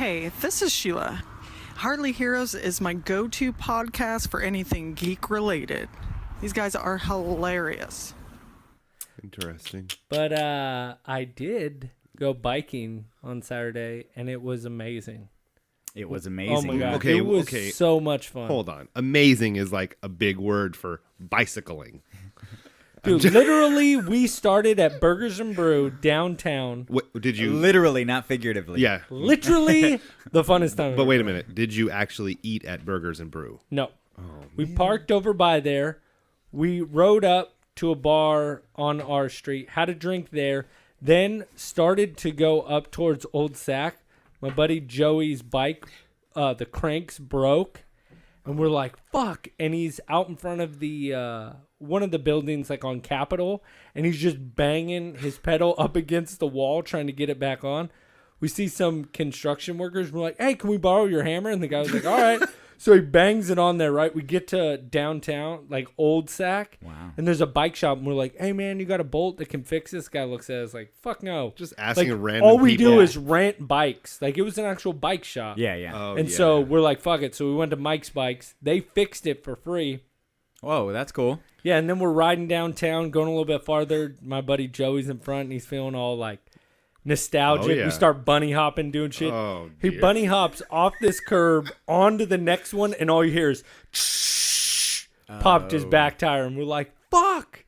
Hey, this is Sheila. Hardly Heroes is my go-to podcast for anything geek-related. These guys are hilarious. Interesting. But I did go biking on Saturday, and it was amazing. It was amazing. Oh my God. Okay, it was okay. so much fun. Hold on. Amazing is like a big word for bicycling. Dude, literally, we started at Burgers and Brew downtown. What, did you? Literally, not figuratively. Yeah. Literally the funnest time. But wait a minute. Did you actually eat at Burgers and Brew? No. Oh, We parked over by there. We rode up to a bar on our street, had a drink there, then started to go up towards Old Sac. My buddy Joey's bike, the cranks broke, and we're like, fuck. And he's out in front of the one of the buildings, like on Capitol, and he's just banging his pedal up against the wall trying to get it back on. We see some construction workers. We're like, hey, can we borrow your hammer? And the guy was like, all right. So he bangs it on there, right? We get to downtown, like Old Sac. Wow. And there's a bike shop, and we're like, hey, man, you got a bolt that can fix this? Guy looks at us like, fuck no. Just asking Like, a random all we people. do is rent bikes. Like, it was an actual bike shop. Yeah, yeah. Oh, And yeah. so we're like, fuck it. So we went to Mike's Bikes. They fixed it for free. Whoa, that's cool. Yeah, and then we're riding downtown, going a little bit farther. My buddy Joey's in front, and he's feeling all, like, nostalgic. Oh, yeah. We start bunny hopping, doing shit. Oh, He dear. bunny hops off this curb onto the next one, and all you hear is popped his back tire, and we're like, fuck.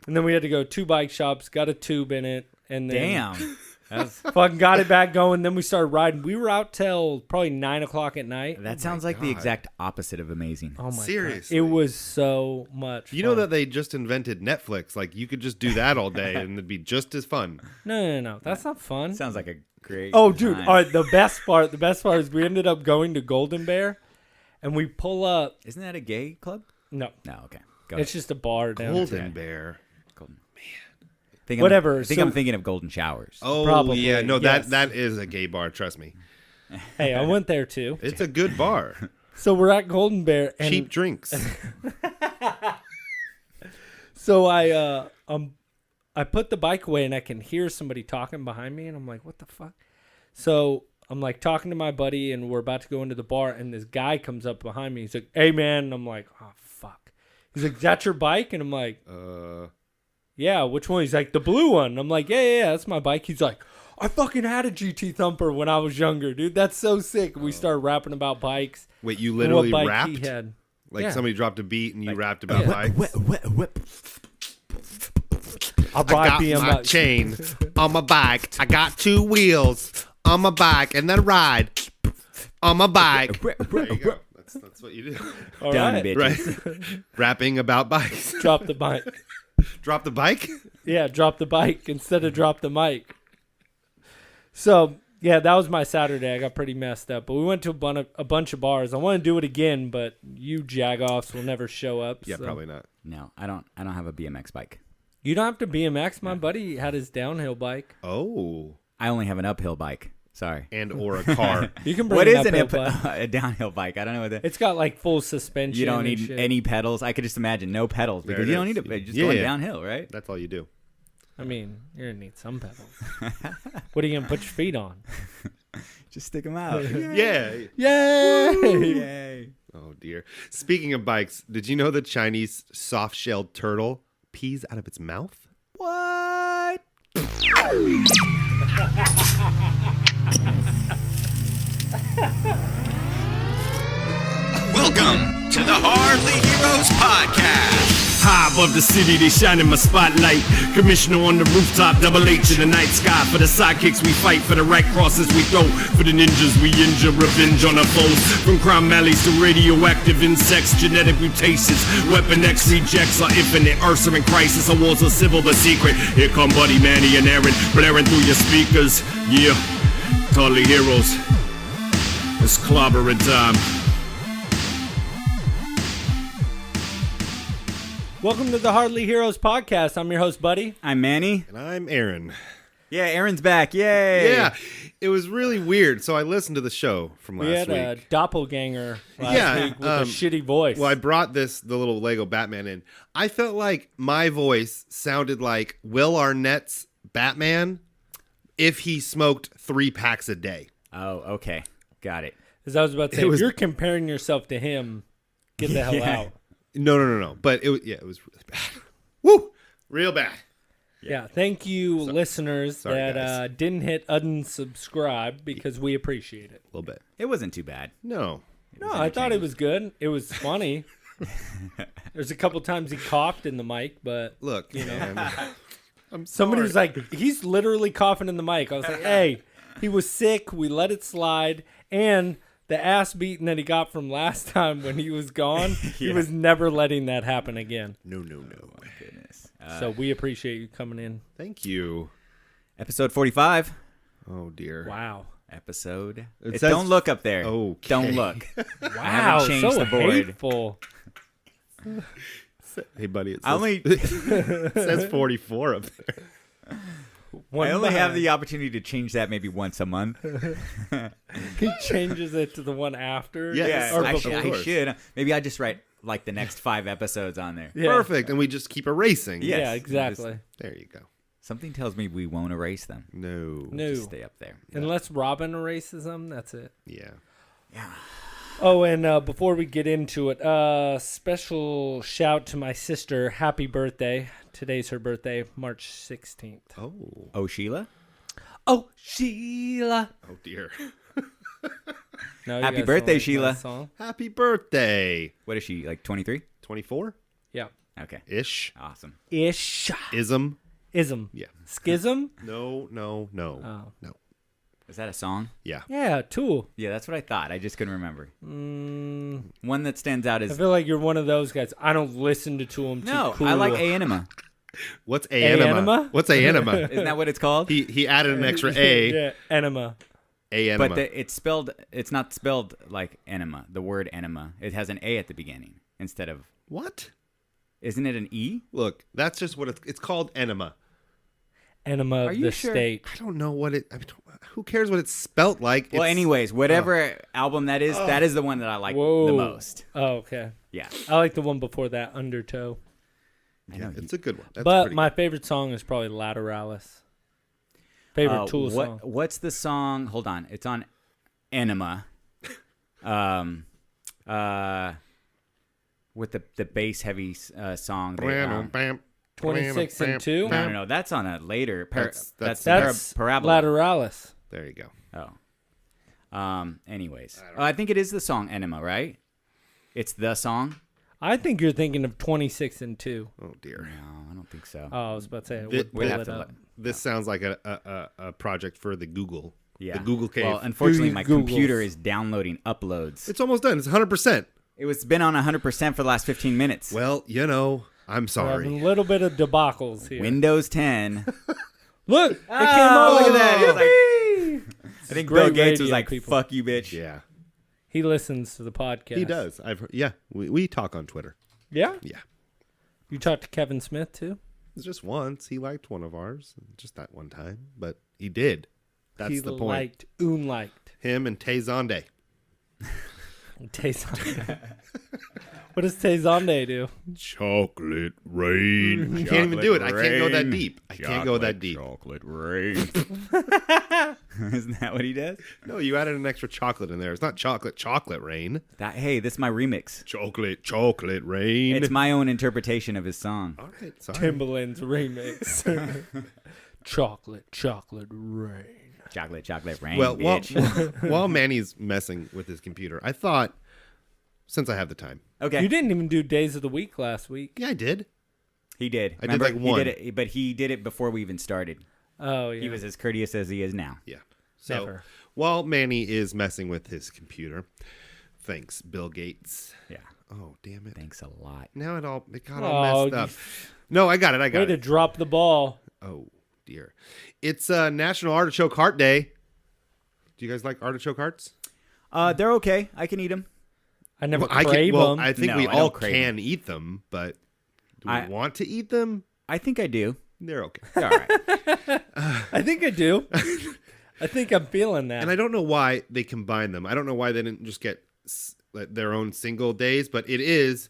And then we had to go 2 bike shops, got a tube in it, and then Damn. That's, fucking got it back going. Then we started riding. We were out till probably 9 o'clock at night. that sounds like the exact opposite of amazing. Oh my Seriously. God. It was so much You fun. know that they just invented Netflix. Like, you could just do that all day and it'd be just as fun. No. That's not fun. Sounds like a great Oh, dude. time. All right. The best part is we ended up going to Golden Bear, and we pull up. Isn't that a gay club? No, No, okay. Go it's ahead. just a bar down Golden there. Bear. Golden. Man. Whatever, I think so- I'm thinking of Golden Showers. Oh, Probably, yeah. No, yes. that is a gay bar. Trust me. Hey, I went there too. It's a good bar. So we're at Golden Bear, and Cheap drinks. so I put the bike away, and I can hear somebody talking behind me, and I'm like, what the fuck? So I'm like talking to my buddy, and we're about to go into the bar, and this guy comes up behind me. He's like, hey, man. And I'm like, oh, fuck. He's like, is that your bike? And I'm like, yeah, which one? He's like, the blue one. I'm like, yeah, that's my bike. He's like, I fucking had a GT Thumper when I was younger, dude. That's so sick. We started rapping about bikes. Wait, you and literally what bike rapped? he had. Like Yeah. somebody dropped a beat and you rapped about yeah. bikes? I'll I got ride my BMX. chain on my bike. I got 2 wheels on my bike and then ride on my bike. There you go. That's what you do. All Done, right. bitches. Right? Rapping about bikes. Drop the bike. Drop the bike? Yeah, drop the bike instead of drop the mic. So, yeah, that was my Saturday. I got pretty messed up. But we went to a bunch of bars. I want to do it again, but you jagoffs will never show up. Yeah, so. probably not. No, I don't have a BMX bike. You don't have to BMX. My buddy had his downhill bike. Oh. I only have an uphill bike. Sorry. And or a car. You can bring What is uphill bike. a downhill bike? I don't know what that. It's got like full suspension. You don't and need shit. any pedals. I could just imagine no pedals There because it you don't is. need it. Just Yeah, going yeah. downhill, right? That's all you do. I mean, you're going to need some pedals. What are you going to put your feet on? Just stick them out. Yeah. Yay! Yay. Oh, dear. Speaking of bikes, did you know the Chinese soft-shelled turtle pees out of its mouth? What? Welcome to the Hardly Heroes Podcast. High above the city, they shine in my spotlight. Commissioner on the rooftop, Double H in the night sky. For the sidekicks we fight, for the right crosses we throw. For the ninjas we injure, revenge on our foes. From crime alleys to radioactive insects, genetic mutations. Weapon X rejects our infinite Earths are in crisis. Our wars are civil but secret. Here come Buddy, Manny, and Aaron, blaring through your speakers. Yeah, Hardly Heroes. It's clobbering time. Welcome to the Hardly Heroes podcast. I'm your host, Buddy. I'm Manny. And I'm Aaron. Yeah, Aaron's back. Yay. Yeah, it was really weird. So I listened to the show from We last had a week. doppelganger last Yeah, week with a shitty voice. Well, I brought the little Lego Batman in. I felt like my voice sounded like Will Arnett's Batman if he smoked 3 packs a day. Oh, okay. Got it. As I was about to say, if you're comparing yourself to him, get the hell Yeah. out. No. But it was really bad. Woo! Real bad. Yeah. Thank you, listeners sorry, that guys. didn't hit unsubscribe because we appreciate it. A little bit. It wasn't too bad. No. No, I thought it was good. It was funny. There's a couple times he coughed in the mic, but Look, man. I'm somebody sorry. was like, he's literally coughing in the mic. I was like, hey, he was sick. We let it slide. And the ass beating that he got from last time when he was gone, he was never letting that happen again. No. My goodness. So we appreciate you coming in. Thank you. Episode 45. Oh, dear. Wow. Episode. It It says- don't look up there. Okay. Don't look. Wow. changed So the board. hateful. Hey, buddy. It I only, it says 44 up there. One I only have behind. the opportunity to change that maybe once a month. He changes it to the one after. Yes. Or actually, before. I should. Maybe I just write like the next 5 episodes on there. Yeah. Perfect. And we just keep erasing. Yes. Yeah, exactly. There you go. Something tells me we won't erase them. No. No. Just stay up there. Unless Robin erases them, that's it. Yeah. Oh, and before we get into it, special shout to my sister. Happy birthday. Today's her birthday, March 16th. Oh. Oh, Sheila? Oh, Sheila. Oh, dear. No, you Happy guys birthday, don't like Sheila. that song? Happy birthday. What is she, like 23? 24 Yeah. Okay. ish. Awesome. Ish. Ism. Ism. Yeah. Schism? No. Oh. No. Is that a song? Yeah. Yeah, Tool. Yeah, that's what I thought. I just couldn't remember. Mm, One that stands out I is... feel like you're one of those guys. I don't listen to Tool. I'm too No, cool. I like A-Anima. What's Anima? Anima? What's Anima? Isn't that what it's called? he added an extra A. Yeah, Enema. Anima. But it's not spelled like enema, the word enema. It has an A at the beginning instead of... What? Isn't it an E? Look, that's just what it's called. Enema. Enema Are of you the sure? state. I don't know what it. I mean, who cares what it's spelt like? Well, It's- anyways, whatever album that is the one that I like Whoa. the most. Oh, okay. Yeah. I like the one before that, Undertow. Yeah, it's a good one. That's But pretty my favorite song is probably Lateralis. Favorite Tool what, song. What's the song? Hold on. It's on Enema. With the bass heavy song. good. 26 and 2? No. That's on a later. That's That's Parabola. Lateralis. There you go. Oh. Anyways. I think it is the song Enema, right? It's the song? I think you're thinking of 26 and 2. Oh dear. No, I don't think so. Oh, I was about to say, I Thi- would we'd pull have it to up. look. This sounds like a project for the Google. Yeah. The Google cave. Well, unfortunately, my Googles. computer is downloading uploads. It's almost done. It's 100%. It's been on 100% for the last 15 minutes. Well, I'm We're having sorry. a little bit of debacles here. Windows 10. Look, it came Oh, out. look at that. He was like- I think Bill Great Gates was radio, like, people. fuck you, bitch. Yeah, He listens to the podcast. he does. I've heard, yeah. We talk on Twitter. Yeah? Yeah, You talked to Kevin Smith, too? it's just once. He liked one of ours, just that one time. But he did. That's he the point. liked, liked. Him and Tay Zonde. Tezonde. What does Tezonde do? Chocolate rain. I can't even do it. I can't go that deep. I can't go that deep. Chocolate rain. Isn't that what he does? No, you added an extra chocolate in there. It's not chocolate rain. Hey, this is my remix. Chocolate rain. It's my own interpretation of his song. All right, sorry. Timbaland's remix. chocolate rain. Chocolate rain, Well, bitch. while Manny's messing with his computer, I thought, since I have the time, Okay. You didn't even do Days of the Week last week. yeah, I did. He did. I did like one. He did it, but he did it before we even started. Oh, yeah. He was as courteous as he is now. Yeah. So Never. while Manny is messing with his computer, thanks, Bill Gates. Yeah. Oh, damn it. Thanks a lot. Now it got all messed you- up. No, I got it. Way to drop the ball. Oh, dear. It's National Artichoke Heart Day. Do you guys like artichoke hearts? They're okay. I can eat them. I never I crave them. I think No, we I all don't crave can eat them, but do we I- want to eat them? I think I do. They're okay. They're all right. I think I do. I think I'm feeling that. And I don't know why they combine them. I don't know why they didn't just get like, their own single days, but it is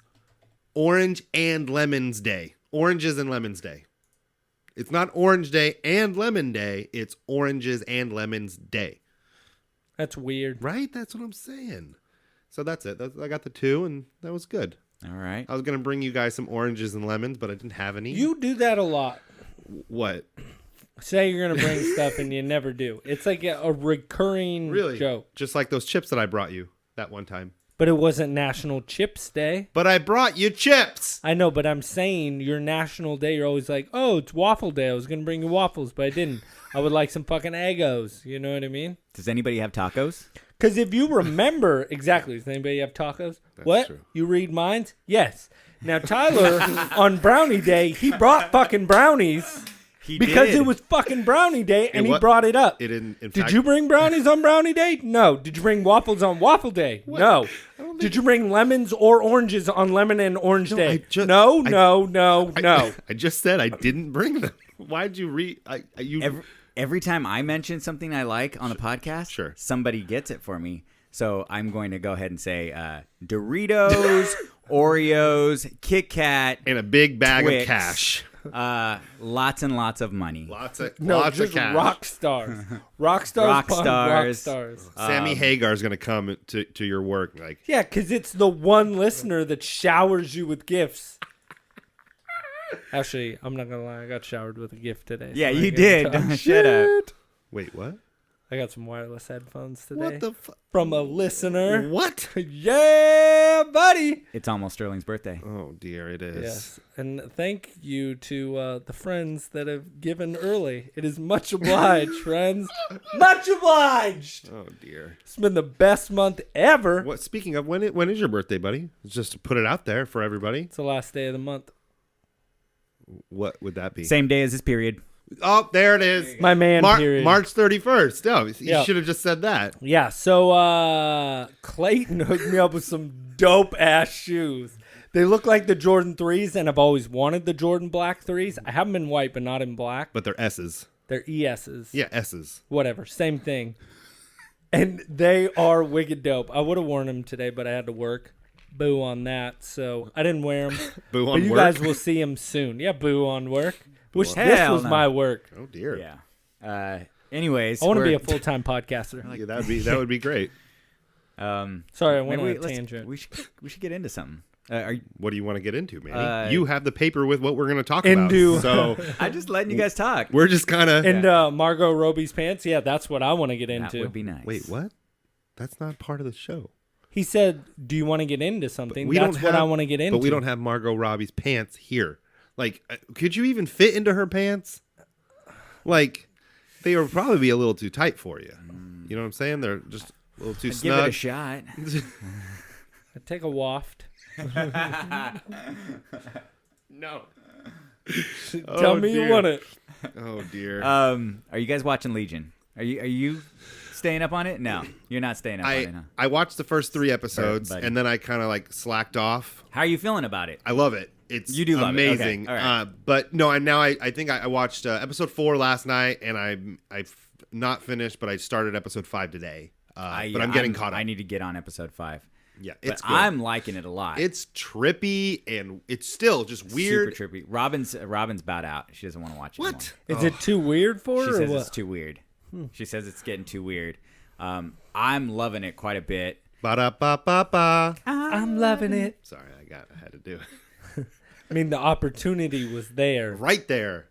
Orange and Lemons Day. Oranges and Lemons Day. It's not Orange Day and Lemon Day. It's Oranges and Lemons Day. That's weird. Right? That's what I'm saying. So that's it. I got the 2, and that was good. All right. I was going to bring you guys some oranges and lemons, but I didn't have any. You do that a lot. What? Say you're going to bring stuff and you never do. It's like a recurring Really? joke. Just like those chips that I brought you that one time. But it wasn't National Chips Day. But I brought you chips. I know, but I'm saying your National Day, you're always like, oh, it's Waffle Day. I was going to bring you waffles, but I didn't. I would like some fucking Eggos. You know what I mean? Does anybody have tacos? Because if you remember, exactly, does anybody have tacos? What? true. You read minds? Yes. Now, Tyler, on Brownie Day, he brought fucking brownies because did. it was fucking Brownie Day, and he wa- brought it up. It in Did fact, you bring brownies on Brownie Day? No. Did you bring waffles on Waffle Day? No. Did you bring lemons or oranges on Lemon and Orange Day? No. I just said I didn't bring them. Why'd you read? Every time I mention something I like on the podcast, Sure. somebody gets it for me. So I'm going to go ahead and say Doritos, Oreos, Kit Kat, And a big bag Twix, of cash. lots and lots of money. Lots just of cash. rock stars. Rock stars. Rock punk stars. Rock stars. Sammy Hagar's gonna come to your work like. Yeah, because it's the one listener that showers you with gifts. Actually, I'm not going to lie. I got showered with a gift today. Yeah, so I you get did. to talk Shut shit. up. Wait, what? I got some wireless headphones today. What the fuck? From a listener. What? Yeah, buddy. It's almost Sterling's birthday. Oh dear, it is. Yes. And thank you to the friends that have given early. It is much obliged, friends. Much obliged. Oh dear. It's been the best month ever. What? Speaking of, when is your birthday, buddy? Just to put it out there for everybody. It's the last day of the month. What would that be? Same day as this period. Oh, there it is. My man period. March 31st. No, you Yeah. should have just said that. Yeah, so Clayton hooked me up with some dope ass shoes. They look like the Jordan 3s, and I've always wanted the Jordan Black 3s. I have them in white, but not in black. But they're S's. They're ESs. Yeah, S's. Whatever, same thing. And they are wicked dope. I would have worn them today, but I had to work. Boo on that, so I didn't wear them. Boo on But you work? guys will see them soon. Yeah, boo on work. Wish on- this Hell was no. my work. Oh dear. Yeah. Anyways, I want to we're- be a full-time podcaster. Yeah, that would be great. Sorry, I went maybe on a let's- tangent. We should get into something. What do you want to get into, Manny? You have the paper with what we're going to talk Into- about. So I'm just letting you guys talk. we're just kind of. And Margot Robbie's pants, yeah, that's what I want to get That into. would be nice. Wait, what? That's not part of the show. He said, "Do you want to get into something?" We That's don't what have, I want to get into. But we don't have Margot Robbie's pants here. Like, could you even fit into her pants? Like, they would probably be a little too tight for you. You know what I'm saying? They're just a little too Give it snug. a shot. I'd take a waft. No. Tell me you want it. Oh dear. Are you guys watching Legion? Are you staying up on it? No, you're not staying up on it. Huh? I watched the first 3 episodes Buddy. and then I kind of like slacked off. How are you feeling about it? I love it. It's You do love it. Okay. amazing. All right. But no, I think I watched episode 4 last night and I've not finished, but I started episode 5 today. But I'm getting caught up. I need to get on episode 5. Yeah, But it's good. I'm liking it a lot. It's trippy and it's still just weird. Super trippy. Robin's bowed out. She doesn't want to watch it anymore. What? Is it too weird for She her? says or it's what? too weird. She says it's getting too weird. I'm loving it quite a bit. Ba-da-ba-ba-ba. I'm loving it. Sorry, I had to do it. I mean, the opportunity was there. Right there.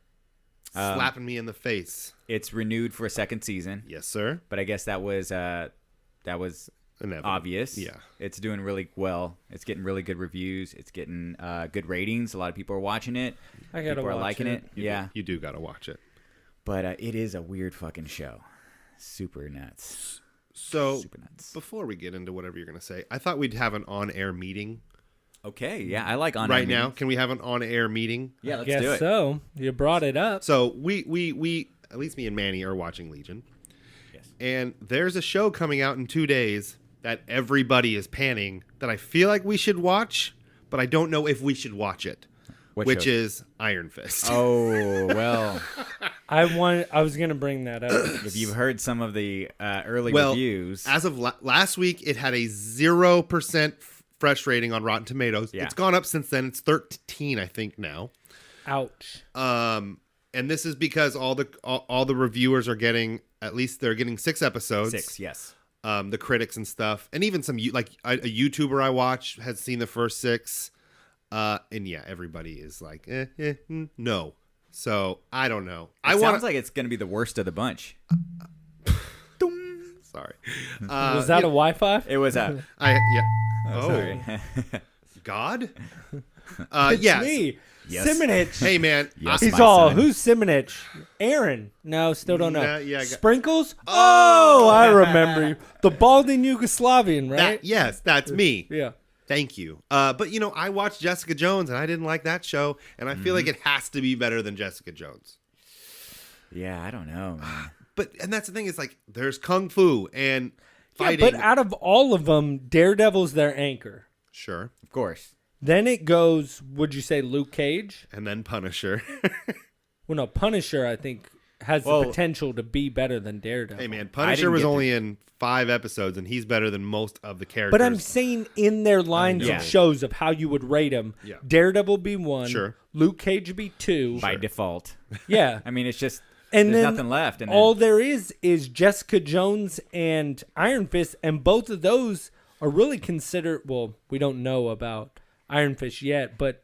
Slapping me in the face. It's renewed for a second season, Yes, sir. but I guess that was Inevitable. obvious. Yeah. It's doing really well. It's getting really good reviews. It's getting good ratings. A lot of people are watching it. I gotta People are watch liking it. it. Yeah. You do got to watch it. But it is a weird fucking show. Super nuts. So, Super nuts. before we get into whatever you're going to say, I thought we'd have an on-air meeting Okay. Yeah, I like on right now. Can we have an on-air meeting? Yeah, let's Guess do it. so. You brought it up. So, we at least me and Manny are watching Legion. Yes. And there's a show coming out in 2 days that everybody is panning that I feel like we should watch, but I don't know if we should watch it. Which show? is Iron Fist. Oh, well, I was gonna bring that up. if you've heard some of the early Well, reviews. as of last week, it had a 0% fresh rating on Rotten Tomatoes. Yeah. It's gone up since then. It's 13, I think, now. Ouch. And this is because all the reviewers are getting, at least they're getting 6 episodes. 6, yes. the critics and stuff, and even some like a YouTuber I watch has seen the first 6, and yeah, everybody is like, no. So I don't know. Sounds like it's going to be the worst of the bunch. Sorry. Was that a Wi-Fi? It was a. Sorry. God. It's yes. me. Yes. Simonich. Hey man. Yes, He's my all, son. who's Simonich? Aaron. No, still don't know. Nah, yeah, I got- Sprinkles? Oh, I remember you. The balding Yugoslavian, right? Yes, that's me. Yeah. Thank you. But I watched Jessica Jones and I didn't like that show, and I feel like it has to be better than Jessica Jones. Yeah, I don't know, man. And that's the thing, is like there's kung fu and fighting. Yeah, but out of all of them, Daredevil's their anchor. Sure. Of course. Then it goes, would you say Luke Cage? And then Punisher. Well, no, Punisher, I think, has the potential to be better than Daredevil. Hey man, Punisher was only in 5 episodes, and he's better than most of the characters. But I'm saying in their lines know. of shows of how you would rate them, Yeah. Daredevil be 1, Sure. Luke Cage be 2. By default. Yeah. I mean, it's just And there's then nothing left. And all there is Jessica Jones and Iron Fist, and both of those are really considered. Well, we don't know about Iron Fist yet, but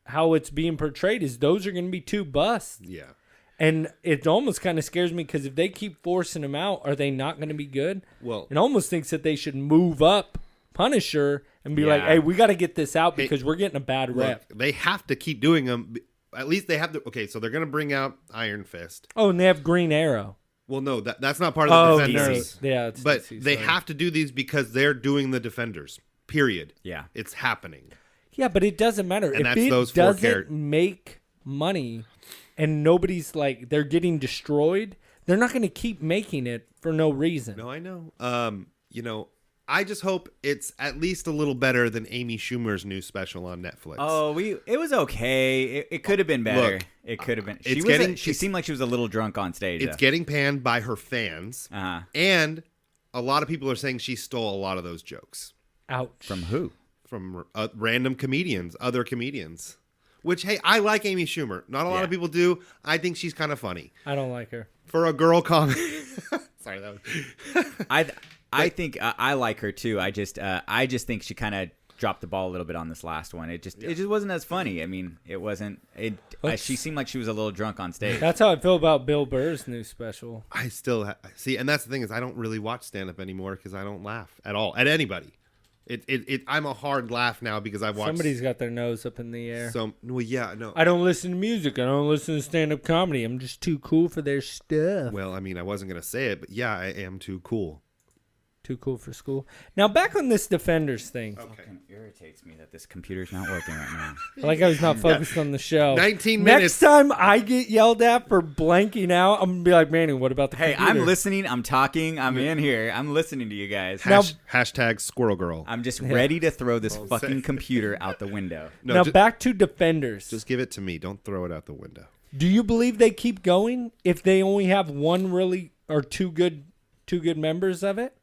how it's being portrayed is those are going to be 2 busts. Yeah. And it almost kind of scares me because if they keep forcing them out, are they not going to be good? Well, It almost thinks that they should move up Punisher and be like, Yeah. hey, we got to get this out because we're getting a bad rep. look, they have to keep doing them. At least they have to. Okay, so they're going to bring out Iron Fist. Oh, and they have Green Arrow. Well, no, that's not part of the Defenders. no. Yeah, it's But DC, they sorry. have to do these because they're doing the Defenders. Period. Yeah. It's happening. Yeah, but it doesn't matter. And If that's it those 4 doesn't characters. make money and nobody's like, they're getting destroyed, they're not going to keep making it for no reason. No, I know. I just hope it's at least a little better than Amy Schumer's new special on Netflix. Oh, it was okay. It could have been better. Look, it could have been. it's She seemed like she was a little drunk on stage. It's getting panned by her fans. Uh-huh. And a lot of people are saying she stole a lot of those jokes Ouch. From who? from random comedians, other comedians. Which, hey, I like Amy Schumer. Not a lot of people do. I think she's kind of funny. I don't like her. For a girl comic. Sorry, that was... I think I like her too. I just think she kind of dropped the ball a little bit on this last one. It just wasn't as funny. I mean, it wasn't. She seemed like she was a little drunk on stage. That's how I feel about Bill Burr's new special. I still see, and that's the thing, is I don't really watch stand-up anymore because I don't laugh at all at anybody. I'm a hard laugh now because I've watched. Somebody's got their nose up in the air. No. I don't listen to music. I don't listen to stand-up comedy. I'm just too cool for their stuff. Well, I mean, I wasn't gonna say it, but yeah, I am too cool. Too cool for school. Now back on this Defenders thing. It fucking irritates me that this computer's not working right now. Like I was not focused on the show. 19 Next minutes. time I get yelled at for blanking out, I'm gonna be like, Manny, what about the Hey, computer? I'm listening. I'm talking. I'm in here. I'm listening to you guys. Hashtag Squirrel Girl. I'm just ready to throw this fucking computer out the window. No, Now just, back to Defenders. just give it to me. Don't throw it out the window. Do you believe they keep going if they only have one really or two good members of it?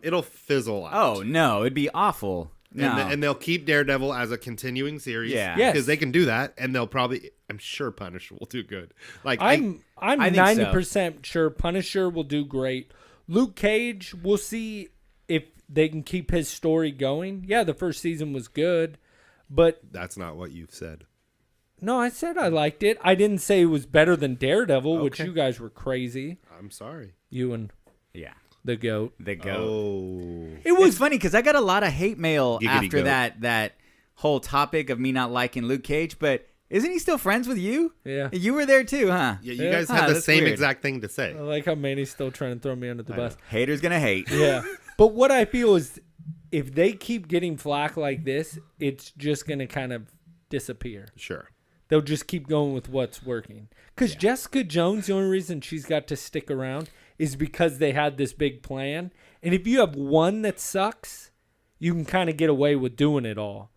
It'll fizzle out. Oh no, it'd be awful. No. And they'll keep Daredevil as a continuing series. Yeah. Yes. Because they can do that, and they'll probably. I'm sure Punisher will do good. Like I'm I think 90% sure Punisher will do great. Luke Cage, we'll see if they can keep his story going. Yeah, the first season was good, but that's not what you've said. no, I said I liked it. I didn't say it was better than Daredevil, which Okay. you guys were crazy. I'm sorry. You and Yeah. the goat. The goat. Oh. It was It's funny because I got a lot of hate mail Giggity after goat. that whole topic of me not liking Luke Cage, but isn't he still friends with you? Yeah. You were there too, huh? Yeah, you Yeah. guys Huh, had the that's same weird. exact thing to say. I like how Manny's still trying to throw me under the bus. Haters gonna hate. Yeah. But what I feel is if they keep getting flack like this, it's just going to kind of disappear. Sure. They'll just keep going with what's working. Because Jessica Jones, the only reason she's got to stick around is because they had this big plan. And if you have one that sucks, you can kind of get away with doing it all.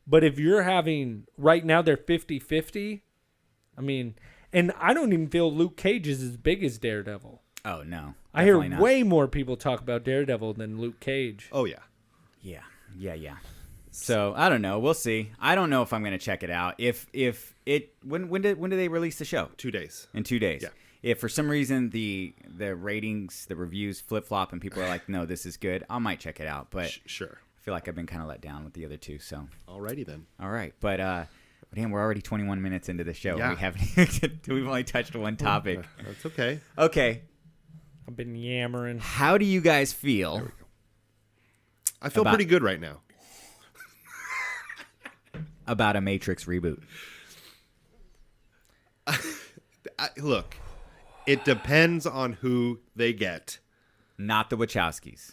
But if you're having, right now they're 50-50, I mean, and I don't even feel Luke Cage is as big as Daredevil. Oh no. I hear Definitely not. way more people talk about Daredevil than Luke Cage. Oh yeah. Yeah. So I don't know. We'll see. I don't know if I'm gonna check it out. If it when do they release the show? 2 days. In 2 days. Yeah. if for some reason the ratings, the reviews flip flop, and people are like, "No, this is good," I might check it out. But Sure. I feel like I've been kind of let down with the other two. So Alrighty then. all right, but damn, we're already 21 minutes into the show. Yeah. We haven't. We've only touched one topic. That's okay. Okay, I've been yammering. how do you guys feel? I feel pretty good right now. About a Matrix reboot? Look, it depends on who they get. Not the Wachowskis.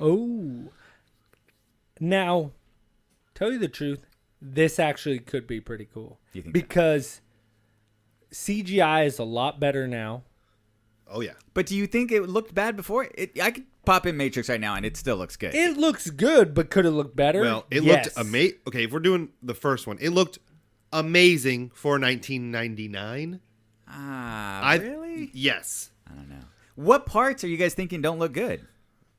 Oh. Now, tell you the truth, this actually could be pretty cool. Do you think because CGI is a lot better now. Oh yeah. But do you think it looked bad before? I could pop in Matrix right now and it still looks good. It looks good, but could it look better? Well, it Yes. looked amazing. Okay, if we're doing the first one, it looked amazing for 1999. Really? Yes. I don't know. What parts are you guys thinking don't look good?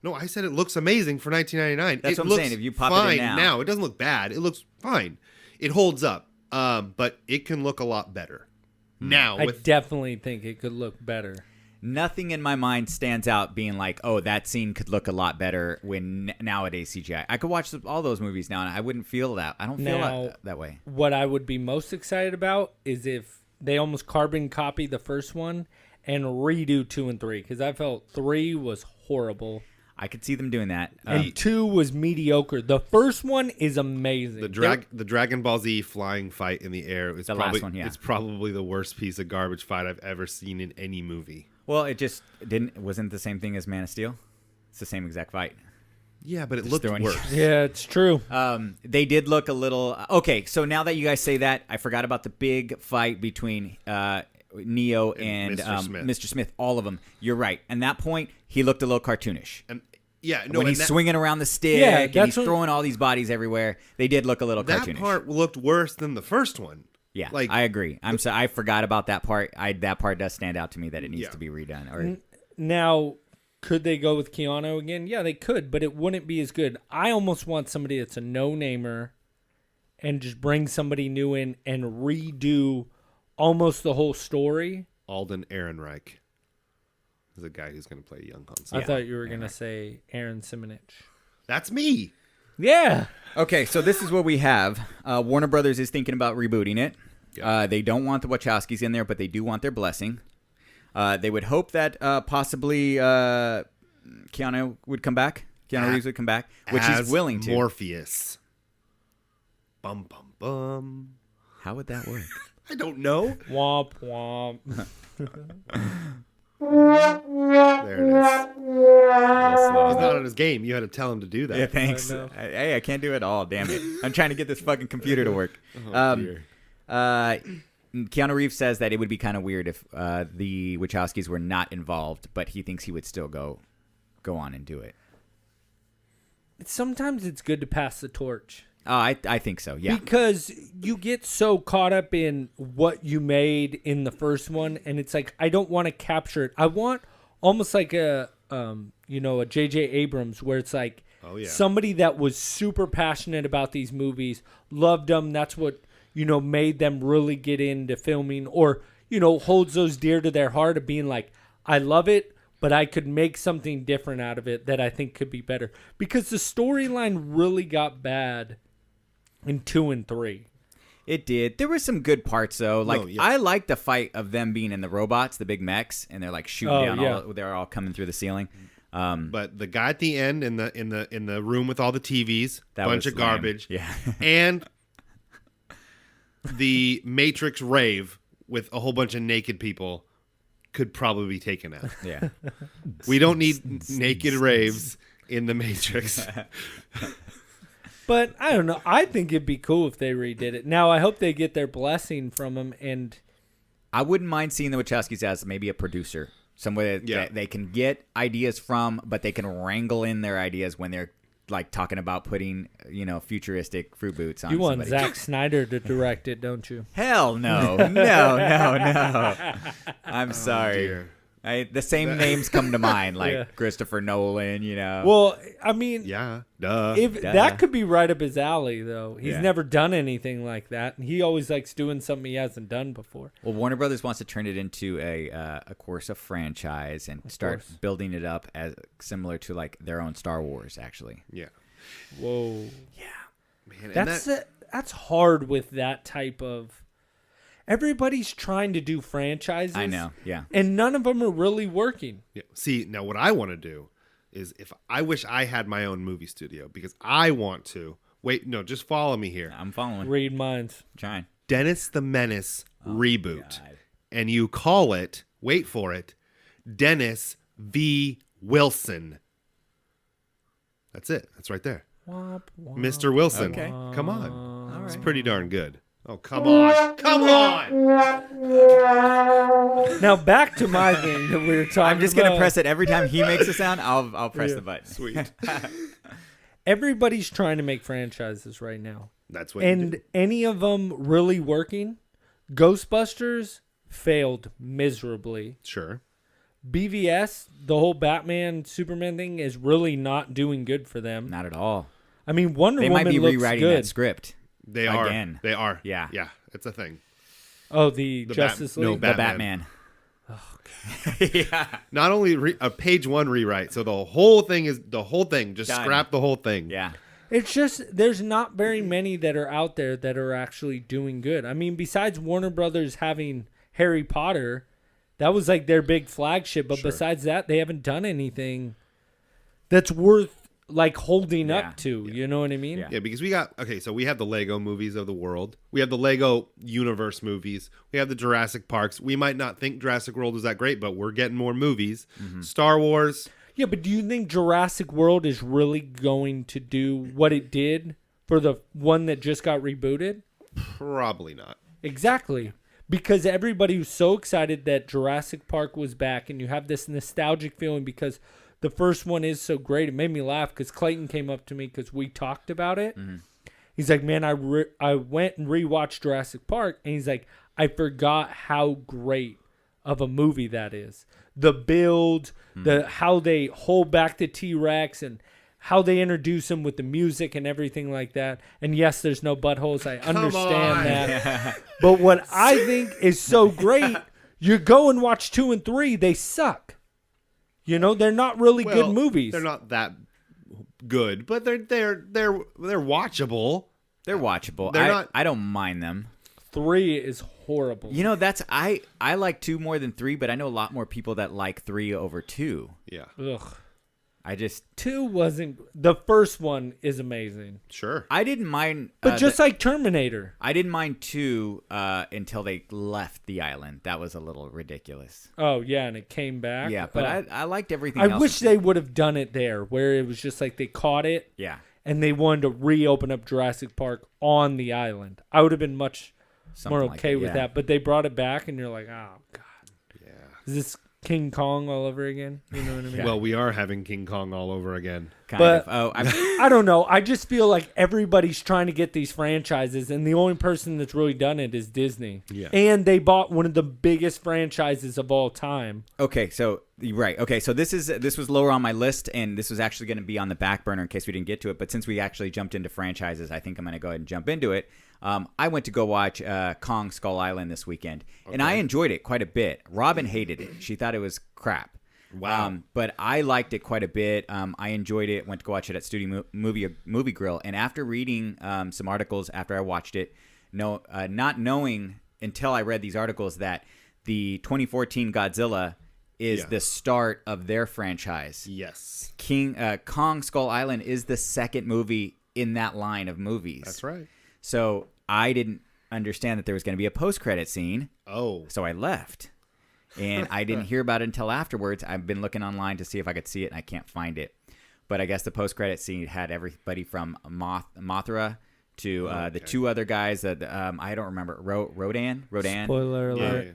No, I said it looks amazing for 1999. That's it what I'm looks saying. If you pop it fine in now. it doesn't look bad. It looks fine. It holds up. But it can look a lot better now. I With definitely think it could look better. Nothing in my mind stands out being like, oh, that scene could look a lot better when nowadays CGI. I could watch all those movies now and I wouldn't feel that. I don't feel Now- that way. What I would be most excited about is if they almost carbon copy the first one and redo 2 and 3, because I felt 3 was horrible I could see them doing that. and 2 was mediocre. The first one is amazing. the Dragon Ball Z flying fight in the air is The probably last one, yeah. it's probably the worst piece of garbage fight I've ever seen in any movie. Well, it just wasn't the same thing as Man of Steel. It's the same exact fight. Yeah, but it Just looked throwing- worse. Yeah, it's true. They did look a little okay. So now that you guys say that, I forgot about the big fight between Neo and Mr. Smith. Mr. Smith. All of them. You're right. And that point, he looked a little cartoonish. And yeah, no, When and he's swinging around the stick Yeah, and that's he's what- throwing all these bodies everywhere, they did look a little that cartoonish. part looked worse than the first one. Yeah, like I agree. I forgot about that part. That part does stand out to me that it needs Yeah. to be redone. Or Now, could they go with Keanu again? Yeah, they could, but it wouldn't be as good. I almost want somebody that's a no-namer and just bring somebody new in and redo almost the whole story. Alden Ehrenreich is a guy who's going to play young Han Solo. I thought you were going to say Aaron Simonich. That's me. Yeah. Okay, so this is what we have. Warner Brothers is thinking about rebooting it. They don't want the Wachowskis in there, but they do want their blessing. They would hope that possibly Keanu would come back. Keanu Reeves would come back, which As he's willing to. Morpheus. Bum, bum, bum. How would that work? I don't know. Womp womp. There it is. Slow. He's not on his game. You had to tell him to do that. Yeah, thanks. I know. Hey, I can't do it all. Damn it! I'm trying to get this fucking computer to work. Dear. Keanu Reeves says that it would be kind of weird if the Wachowskis were not involved, but he thinks he would still go on and do it. Sometimes it's good to pass the torch. Oh, I think so. Yeah. Because you get so caught up in what you made in the first one, and it's like, I don't want to capture it. I want almost like a J.J. Abrams, where it's like somebody that was super passionate about these movies, loved them. That's what, made them really get into filming, or, holds those dear to their heart of being like, I love it, but I could make something different out of it that I think could be better. Because the storyline really got bad in 2 and 3. It did. There were some good parts though. Like I like the fight of them being in the robots, the big mechs, and they're like shooting down. They're all coming through the ceiling. But the guy at the end in the room with all the TVs, bunch was of garbage. lame. Yeah. And the Matrix rave with a whole bunch of naked people could probably be taken out. Yeah. We don't need naked raves in the Matrix. But I don't know. I think it'd be cool if they redid it. Now, I hope they get their blessing from him. And I wouldn't mind seeing the Wachowskis as maybe a producer, somewhere that they can get ideas from, but they can wrangle in their ideas when they're like talking about putting, futuristic fruit boots on. you want somebody. Zack Snyder to direct it, don't you? Hell no, no. I'm sorry. Dear. The same names come to mind, like Yeah. Christopher Nolan, Well, I mean, Yeah, duh. if that could be right up his alley, though. He's Yeah. never done anything like that, and he always likes doing something he hasn't done before. Well, Warner Brothers wants to turn it into a course of franchise and start course. building it up as similar to like their own Star Wars, actually. yeah, Whoa, man. that's hard with that type of. Everybody's trying to do franchises. I know, yeah. And none of them are really working. Yeah. See, now what I want to do is I wish I had my own movie studio because I want to. Wait, no, just follow me here. I'm following. Read minds. Trying. Dennis the Menace reboot. God. And you call it, wait for it, Dennis V. Wilson. That's it. That's right there. Womp, womp. Mr. Wilson. Okay. Come on. All It's right. pretty darn good. Oh, come on. Come on. Now back to my thing that we were talking about. I'm just gonna press it every time he makes a sound. I'll press the button. Sweet. Everybody's trying to make franchises right now. That's what you do. And any of them really working? Ghostbusters failed miserably. Sure. BVS, the whole Batman Superman thing is really not doing good for them. Not at all. I mean, Wonder They Woman might be looks rewriting good. that script. They are. Again. They are. Yeah. Yeah. It's a thing. Oh, the Justice no, League. The Batman. Batman. Yeah. Not only a page one rewrite, so the whole thing. Just Done. scrap the whole thing. Yeah. It's just there's not very many that are out there that are actually doing good. I mean, besides Warner Brothers having Harry Potter, that was like their big flagship. But Sure. besides that, they haven't done anything that's worth like holding Yeah. up to. You know what I mean? Yeah. Yeah, because we have the Lego movies of the world. We have the Lego universe movies. We have the Jurassic Parks. We might not think Jurassic World was that great, but we're getting more movies. Star Wars. Yeah, but do you think Jurassic World is really going to do what it did for the one that just got rebooted? Probably not. Exactly. Because everybody was so excited that Jurassic Park was back, and you have this nostalgic feeling because the first one is so great. It made me laugh because Clayton came up to me because we talked about it. He's like, man, I went and rewatched Jurassic Park, and he's like, I forgot how great of a movie that is. The build, how they hold back the T-Rex, and how they introduce him with the music and everything like that. And yes, there's no buttholes. I understand on. that. But what I think is so great, you go and watch 2 and 3, they suck. You know, they're not really good Well, movies. They're not that good, but they're watchable. They're watchable. They're not- I don't mind them. 3 is horrible. You know, I like 2 more than 3, but I know a lot more people that like 3 over 2. Yeah, Ugh. I just 2 wasn't. The first one is amazing. sure. I didn't mind But just like Terminator. I didn't mind 2 until they left the island. That was a little ridiculous. Oh, yeah, and it came back. Yeah, but Oh. I liked everything I else. wish they would have done it there, where it was just like they caught it Yeah. and they wanted to reopen up Jurassic Park on the island. I would have been much Something more like okay it, with yeah. that. But they brought it back, and you're like, oh, God. Yeah. Is this King Kong all over again? You know what I mean? Well, we are having King Kong all over again. Kind But- of. Oh, I don't know. I just feel like everybody's trying to get these franchises, and the only person that's really done it is Disney. Yeah. And they bought one of the biggest franchises of all time. okay, so right. Okay, so this was lower on my list, and this was actually going to be on the back burner in case we didn't get to it. But since we actually jumped into franchises, I think I'm going to go ahead and jump into it. I went to go watch Kong Skull Island this weekend, and I enjoyed it quite a bit. Robin hated it; she thought it was crap. Wow. But I liked it quite a bit. I enjoyed it. Went to go watch it at Studio Movie Grill, and after reading some articles after I watched it, not knowing until I read these articles that the 2014 Godzilla is the start of their franchise. Yes, Kong Skull Island is the second movie in that line of movies. that's right. So I didn't understand that there was going to be a post-credit scene, Oh, so I left. And I didn't hear about it until afterwards. I've been looking online to see if I could see it, and I can't find it. But I guess the post-credit scene had everybody from Mothra to the 2 other guys that I don't remember. Rodan? Spoiler alert. yeah.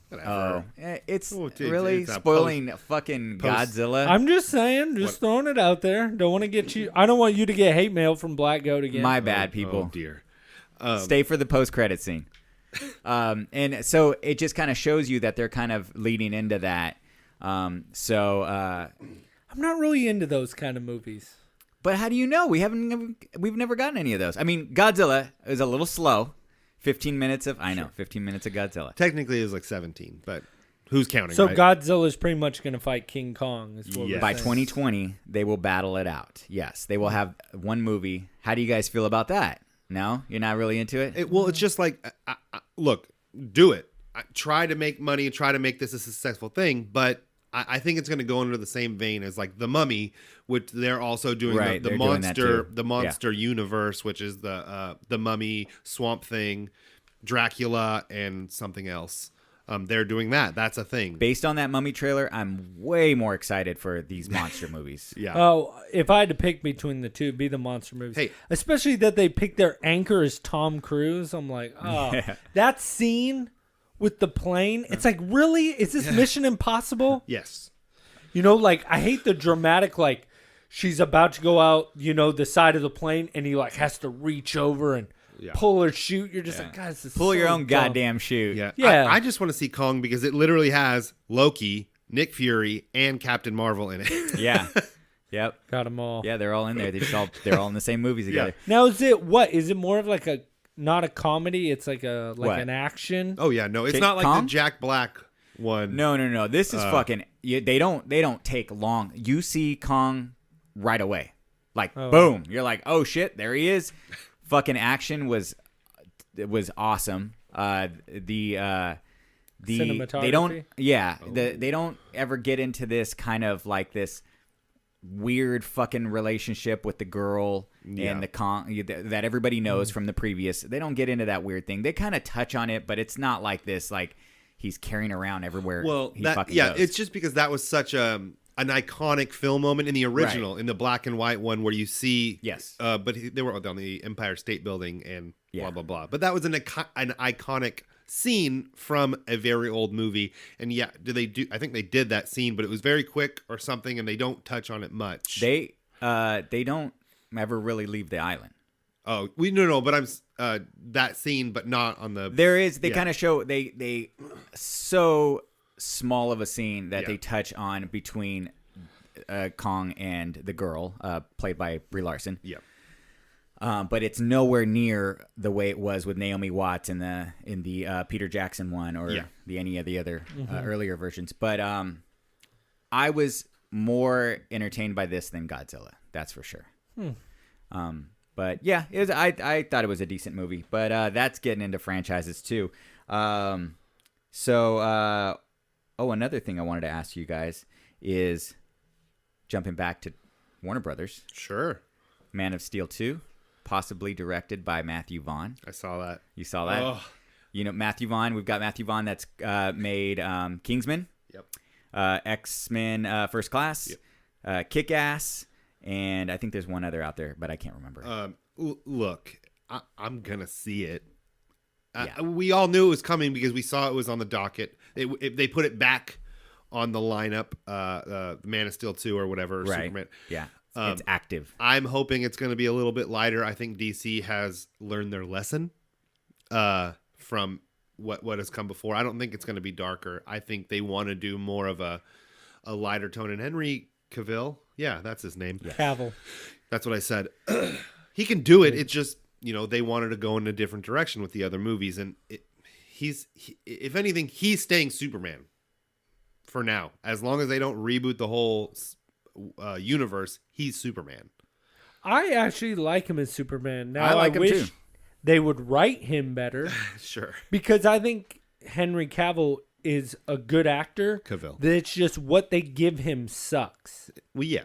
Oh, Whatever. it's Oh, dude, really it's a spoiling fucking post- Godzilla. I'm just saying, just throwing it out there. Don't want to get you. I don't want you to get hate mail from Black Goat again. My bad, people. Oh dear. Stay for the post-credit scene. And so it just kind of shows you that they're kind of leading into that. I'm not really into those kind of movies. But how do you know? We've never gotten any of those. I mean, Godzilla is a little slow. 15 minutes of Godzilla. Technically, it was like 17, but who's counting? So right? Godzilla's pretty much going to fight King Kong. Is what Yes. we're By saying. 2020, they will battle it out. Yes, they will have one movie. How do you guys feel about that? No, you're not really into it. Well, it's just like, look, do it. Try to make money, try to make this a successful thing, but I think it's going to go under the same vein as like The Mummy, which they're also doing Right, the they're doing that monster, too. the monster universe, which is the Mummy, Swamp Thing, Dracula, and something else. They're doing that. That's a thing. Based on that Mummy trailer, I'm way more excited for these monster movies. Yeah. Oh, if I had to pick between the two, it'd be the monster movies. Hey. Especially that they picked their anchor as Tom Cruise. I'm like, oh, that scene with the plane. It's like, really? Is this Mission Impossible? Yes. You know, like, I hate the dramatic, like, she's about to go out, you know, the side of the plane, and he, like, has to reach over and pull her chute. You're just like, God, this is Pull your so own dumb. goddamn chute. Yeah. Yeah. I just want to see Kong because it literally has Loki, Nick Fury, and Captain Marvel in it. Yeah. Yep. Got them all. Yeah, they're all in there. They're all in the same movies together. Now, is it more of like not a comedy? It's like What? an action. Oh yeah, no, it's Jake not like Kong? the Jack Black one. No. This is fucking. They don't take long. You see Kong right away, like boom. You're like, oh shit, there he is. Fucking action was awesome. The Cinematography? They don't. Yeah, they don't ever get into this kind of like this weird fucking relationship with the girl and the Kong that everybody knows from the previous. They don't get into that weird thing. They kind of touch on it, but it's not like this. Like he's carrying around everywhere. Well, he fucking yeah, goes. it's just because that was such an iconic film moment in the original, in the black and white one where you see. Yes. But they were on the Empire State Building and Yeah. blah blah blah. But that was an iconic scene from a very old movie, and yeah, I think they did that scene, but it was very quick or something, and they don't touch on it much. They don't ever really leave the island. Oh, we no, but I'm that scene, but not on the. There is they Yeah. kind of show they so small of a scene that Yeah. they touch on between Kong and the girl played by Brie Larson. Yeah. But it's nowhere near the way it was with Naomi Watts in the Peter Jackson one or any of the other earlier versions. But I was more entertained by this than Godzilla. That's for sure. But yeah, I thought it was a decent movie. But that's getting into franchises too. Another thing I wanted to ask you guys is jumping back to Warner Brothers. Sure. Man of Steel 2. Possibly directed by Matthew Vaughn. I saw that. You saw that? Oh. You know, Matthew Vaughn. We've got Matthew Vaughn that's made Kingsman. Yep. X-Men First Class. Yep. Kick-Ass. And I think there's one other out there, but I can't remember. Look, I'm going to see it. Yeah. We all knew it was coming because we saw it was on the docket. They put it back on the lineup, Man of Steel 2 or whatever. Right. Superman. Yeah. It's active. I'm hoping it's going to be a little bit lighter. I think DC has learned their lesson from what has come before. I don't think it's going to be darker. I think they want to do more of a lighter tone. And Henry Cavill, yeah, that's his name. Yeah. Cavill. That's what I said. He can do it. It's just, they wanted to go in a different direction with the other movies. And if anything, he's staying Superman for now. As long as they don't reboot the whole universe, he's Superman. I actually like him as Superman. Now I like him wish too. they would write him better Sure. because I think Henry Cavill is a good actor. Cavill. It's just what they give him sucks. Well, yeah.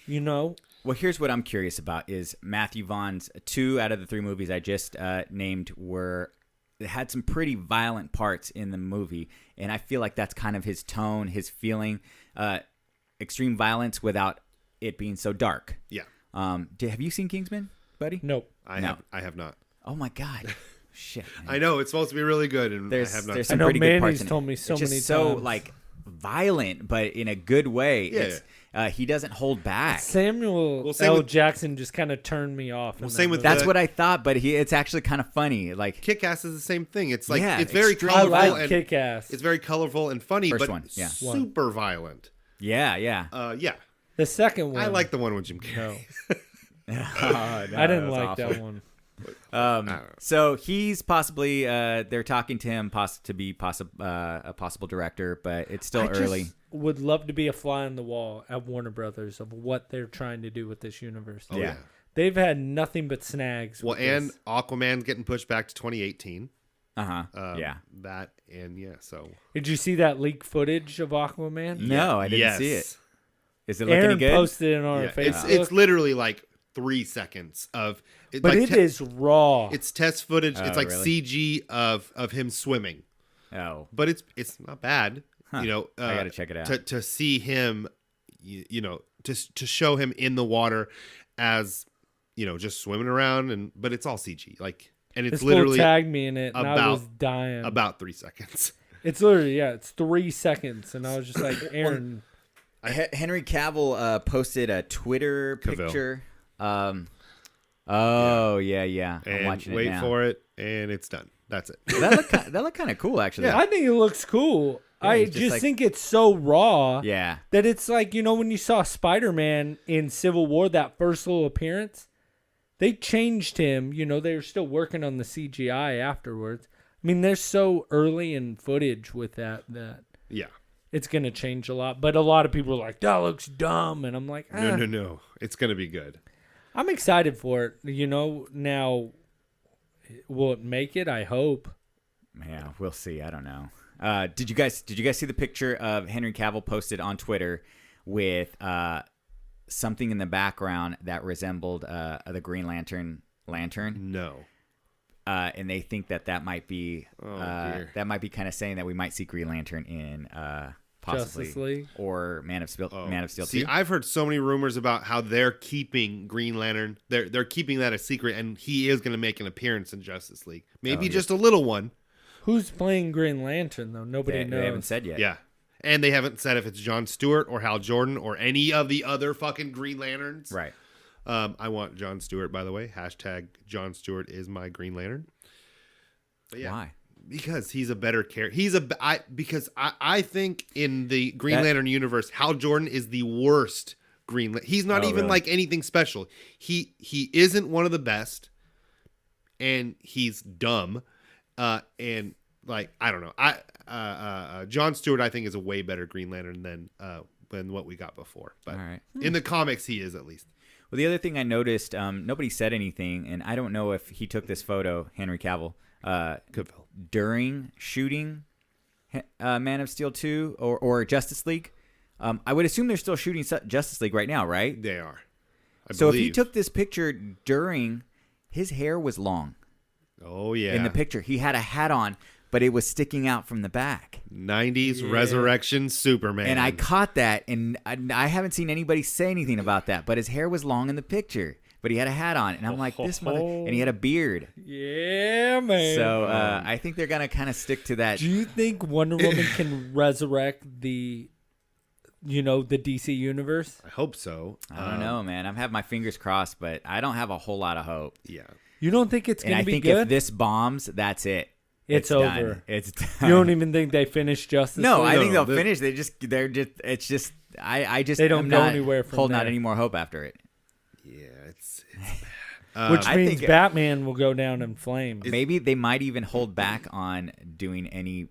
You know? Well, here's what I'm curious about is Matthew Vaughn's 2 out of the 3 movies I just named had some pretty violent parts in the movie, and I feel like that's kind of his tone, his feeling, extreme violence without it being so dark. Yeah. Have you seen Kingsman, buddy? Nope. I have not. Oh my god, shit! Man. I know it's supposed to be really good, and There's I have not. there's I some know pretty good parts Manny's in it. told me so It's just many so times. like violent, but in a good way. Yeah. He doesn't hold back. Samuel same L. with- Jackson just kind of turned me off. Well, in same that with movie. That's what I thought, but it's actually kind of funny. Like Kick-Ass is the same thing. It's like Yeah, it's very extreme- I colorful like and Kick-Ass. it's very colorful and funny, First but one, yeah. super violent. yeah. Yeah, The second one. I like the one with Jim Carrey. No, Oh, no, I didn't that's like awful. that one. So he's possibly they're talking to him to be a possible director, but it's still I early. just would love to be a fly on the wall at Warner Brothers of what they're trying to do with this universe. Oh, yeah. They've had nothing but snags. Well, with and this. Aquaman's getting pushed back to 2018. Yeah. That and yeah. So Did you see that leak footage of Aquaman? No, I didn't yes. see it. Is it looking Aaron good? posted it on Yeah, our Facebook. it's literally like 3 seconds of. but like it is raw. It's test footage. Oh, it's like really? CG of him swimming, Oh, but it's not bad. You know, I gotta check it out. To see him, you know, to show him in the water as just swimming around, but it's all CG. Like, and it's this fool literally tagged me in it, and I was about- dying. about 3 seconds. It's literally it's 3 seconds, and I was just like, Aaron. Henry Cavill posted a Twitter Cavill. picture. Yeah. I'm And watching wait it now. for it, and it's done. That's it. That looked kind of cool, actually. I think it looks cool. I it's just just like- think it's so raw. Yeah. That it's like, when you saw Spider-Man in Civil War, that first little appearance, they changed him. They were still working on the CGI afterwards. I mean, they're so early in footage with that Yeah. it's going to change a lot. But a lot of people are like, that looks dumb. And I'm like, No. It's gonna be good. I'm excited for it. Now, will it make it? I hope. Yeah, we'll see. I don't know. Did you guys see the picture of Henry Cavill posted on Twitter with something in the background that resembled the Green Lantern? No. And they think that might be dear. that might be kind of saying that we might see Green Lantern in possibly Justice League? or Man of Steel. Man of Steel See, 2. I've heard so many rumors about how they're keeping Green Lantern. They're keeping that a secret, and he is going to make an appearance in Justice League. Maybe just a little one. Who's playing Green Lantern, though? Nobody knows. They haven't said yet. Yeah. And they haven't said if it's Jon Stewart or Hal Jordan or any of the other fucking Green Lanterns. Right. I want Jon Stewart, by the way. Hashtag Jon Stewart is my Green Lantern. But yeah, Why? because he's a better character. I think in the Green Lantern universe, Hal Jordan is the worst Green Lantern. He's not even really? like anything special. He isn't one of the best, and he's dumb. And like I don't know. Jon Stewart I think is a way better Green Lantern than what we got before. But All right. in the comics, he is at least. Well, the other thing I noticed, nobody said anything, and I don't know if he took this photo, Henry Cavill, during shooting Man of Steel 2 or Justice League. I would assume they're still shooting Justice League right now, right? They are. So if he took this picture during, his hair was long Oh yeah. in the picture. He had a hat on, but it was sticking out from the back. 90s Resurrection Superman. And I caught that, and I haven't seen anybody say anything about that. But his hair was long in the picture, but he had a hat on, and I'm like, this mother, and he had a beard. Yeah, man. So I think they're gonna kind of stick to that. Do you think Wonder Woman can resurrect the DC universe? I hope so. I don't know, man. I have my fingers crossed, but I don't have a whole lot of hope. Yeah. You don't think it's And going I to be think good? if this bombs, that's it. It's done. over. It's done. You don't even think they finished Justice No, League? I think they'll No, finish. It's just. I just. They don't am go not anywhere from holding out there. any more hope after it. Yeah, it's bad. Which I means think- Batman will go down in flames. Maybe they might even hold back on doing any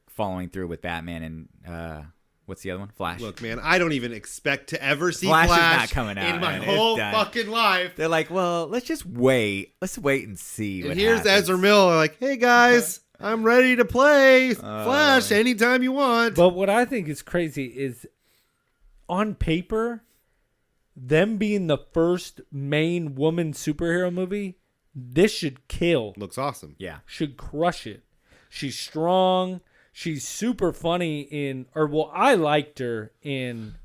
following through with Batman and what's the other one? Flash. Look, man, I don't even expect to ever see Flash Flash, is not coming out, in my man. It's whole done. fucking life. They're like, well, let's just wait. Let's wait and see. And what here's happens. Ezra Miller like, hey guys, I'm ready to play Flash anytime you want. But what I think is crazy is, on paper, them being the first main woman superhero movie, this should kill. Looks awesome. Yeah. Should crush it. She's strong. She's super funny I liked her in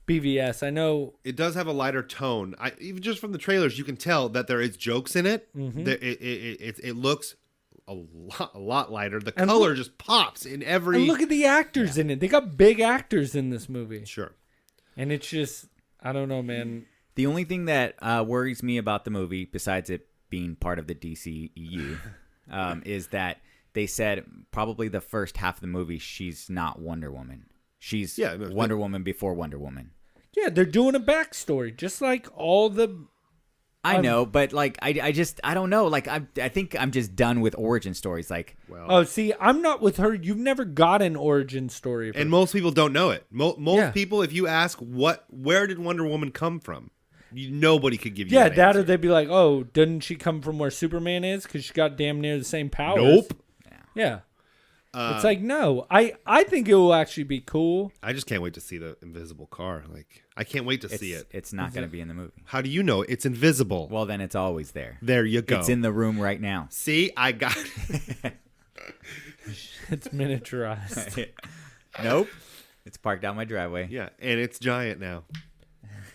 BVS. I know. It does have a lighter tone. Even just from the trailers, you can tell that there is jokes in it. Mm-hmm. It looks a lot lighter. The color just pops in every. And look at the actors in it. They got big actors in this movie. Sure. And it's just, I don't know, man. The only thing that worries me about the movie, besides it being part of the DCEU, is that they said probably the first half of the movie she's not Wonder Woman. She's Wonder Woman before Wonder Woman. Yeah, they're doing a backstory, just like all the. I know, but like I don't know. Like I think I'm just done with origin stories. Like, Oh, see, I'm not with her. You've never got an origin story. And most people don't know it. Most people, if you ask where did Wonder Woman come from, nobody could give you. Yeah, that or answer. they'd be like, "Oh, didn't she come from where Superman is? Because she got damn near the same powers." Nope. Yeah. It's like, no. I think it will actually be cool. I just can't wait to see the invisible car. Like, I can't wait to see it. It's not going to be in the movie. How do you know it's invisible? Well, then it's always there. There you go. It's in the room right now. See, I got it. It's miniaturized. Nope. It's parked down my driveway. Yeah, and it's giant now.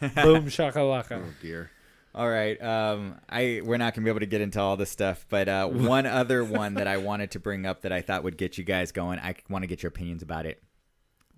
Boom shakalaka. Oh dear. All right. We're not gonna be able to get into all this stuff, but one other one that I wanted to bring up that I thought would get you guys going. I want to get your opinions about it.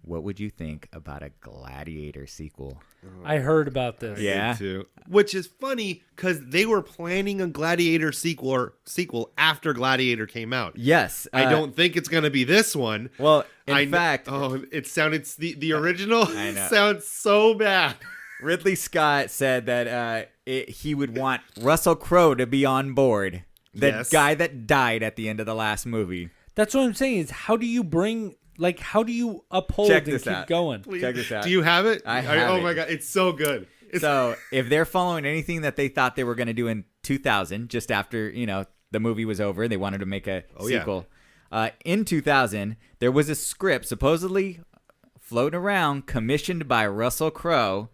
What would you think about a Gladiator sequel? I heard about this. Yeah. Too. Which is funny because they were planning a Gladiator sequel after Gladiator came out. Yes. I don't think it's gonna be this one. Well, in fact, it sounded the original I know. sounds so bad. Ridley Scott said that he would want Russell Crowe to be on board. The guy that died at the end of the last movie. That's what I'm saying is how do you uphold Check and this keep out. going? Check this out. Do you have it? I have Oh it. my god, it's so good. So if they're following anything that they thought they were going to do in 2000, just after, the movie was over, they wanted to make a sequel. In 2000, there was a script supposedly floating around commissioned by Russell Crowe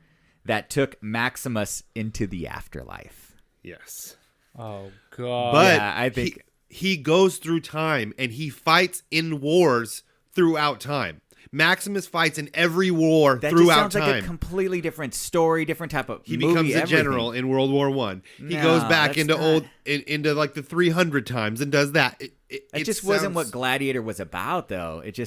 that took Maximus into the afterlife. Yes. Oh god. But Yeah, I think he goes through time and he fights in wars throughout time. Maximus fights in every war that throughout just sounds time. like a completely different story, different type of He movie, becomes a everything. general in World War One. He No, goes back that's into not- into like the 300 times and does that. It just wasn't what Gladiator was about, though. It's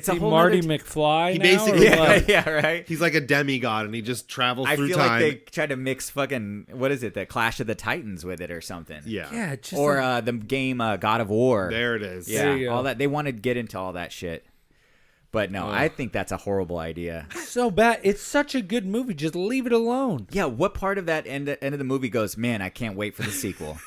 a See whole Marty nother McFly. He now, basically- or what? yeah, right. He's like a demigod and he just travels I through feel time. like they tried to mix fucking the Clash of the Titans with it or something. Yeah. Yeah, just Or the game God of War. There it is. There you Yeah, go. all that. They wanted to get into all that shit. But no, I think that's a horrible idea. so bad. It's such a good movie. Just leave it alone. Yeah, what part of that end of the movie goes, man, I can't wait for the sequel?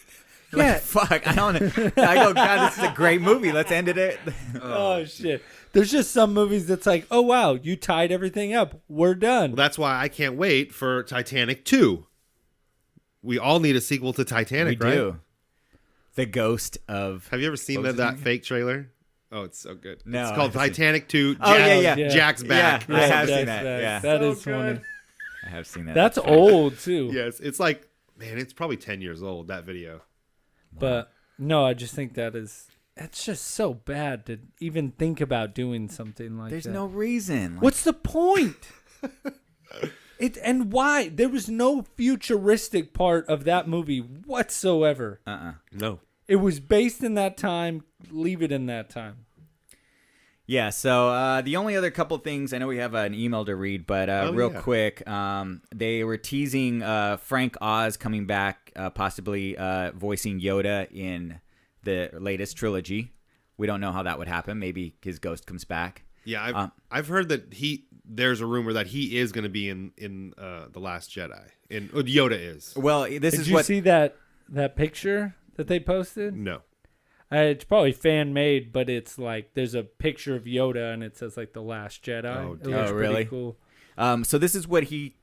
Yeah. Fuck, I don't. I go, God, this is a great movie. Let's end it. Oh shit. There's just some movies that's like, oh wow, you tied everything up. We're done. Well, that's why I can't wait for Titanic 2. We all need a sequel to We Titanic, right? do. The ghost of. Have you ever seen What was that his name? fake trailer? Oh, it's so good. No, it's I called haven't seen- Titanic 2. Oh, yeah. Jack's back. Yeah, I have that's seen that. Yeah, That is So funny. good. I have seen that. That's funny. old too. Yes, it's like, man, it's probably 10 years old, that video. But no, I just think that's just so bad to even think about doing something like There's that. no reason. What's the point? And why? There was no futuristic part of that movie whatsoever. No. It was based in that time. Leave it in that time. Yeah, so the only other couple things, I know we have an email to read, but real quick, they were teasing Frank Oz coming back, possibly voicing Yoda in the latest trilogy. We don't know how that would happen. Maybe his ghost comes back. Yeah, I've heard that there's a rumor that he is going to be in The Last Jedi. Yoda is. Well, this Did is you what... see that picture that they posted? No. It's probably fan made, but it's like there's a picture of Yoda and it says like The Last Jedi. Oh, It dear. looks Oh, pretty really? cool. So this is what he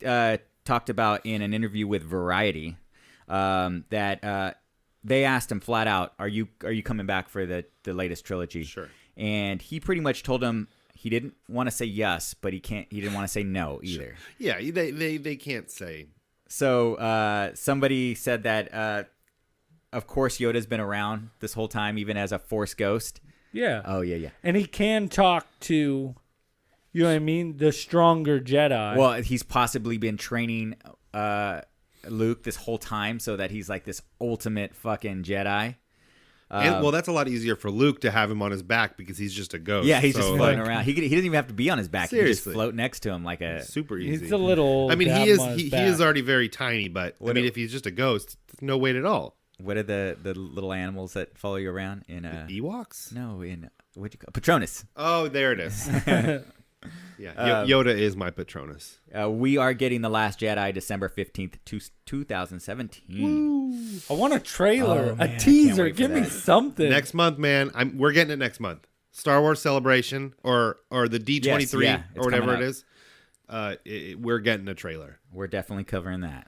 talked about in an interview with Variety. That they asked him flat out, "Are you coming back for the latest trilogy?" Sure. And he pretty much told him he didn't want to say yes, but he didn't want to say no either. Yeah, they can't say. So somebody said that of course Yoda's been around this whole time, even as a Force ghost. Yeah. Oh yeah. And he can talk to, you know what I mean, the stronger Jedi. Well, he's possibly been training Luke this whole time so that he's like this ultimate fucking Jedi. And, well, that's a lot easier for Luke to have him on his back because he's just a ghost. Yeah, he's just So, floating around. He doesn't even have to be on his back. He can just Seriously. float next to him like a. super easy. He's a little. I mean, dab he is on his he back. is already very tiny, but I mean, if he's just a ghost, there's no weight at all. What are the little animals that follow you around in Ewoks? No, in what'd you call Patronus? Oh, there it is. Yeah, Yoda is my Patronus. We are getting The Last Jedi December 15th, 2017. I want a trailer, Oh, man, I a can't teaser. wait for Give me that. something. Next month, man. We're getting it next month. Star Wars Celebration or the D23 Yes, or whatever coming it is. We're getting a trailer. We're definitely covering that.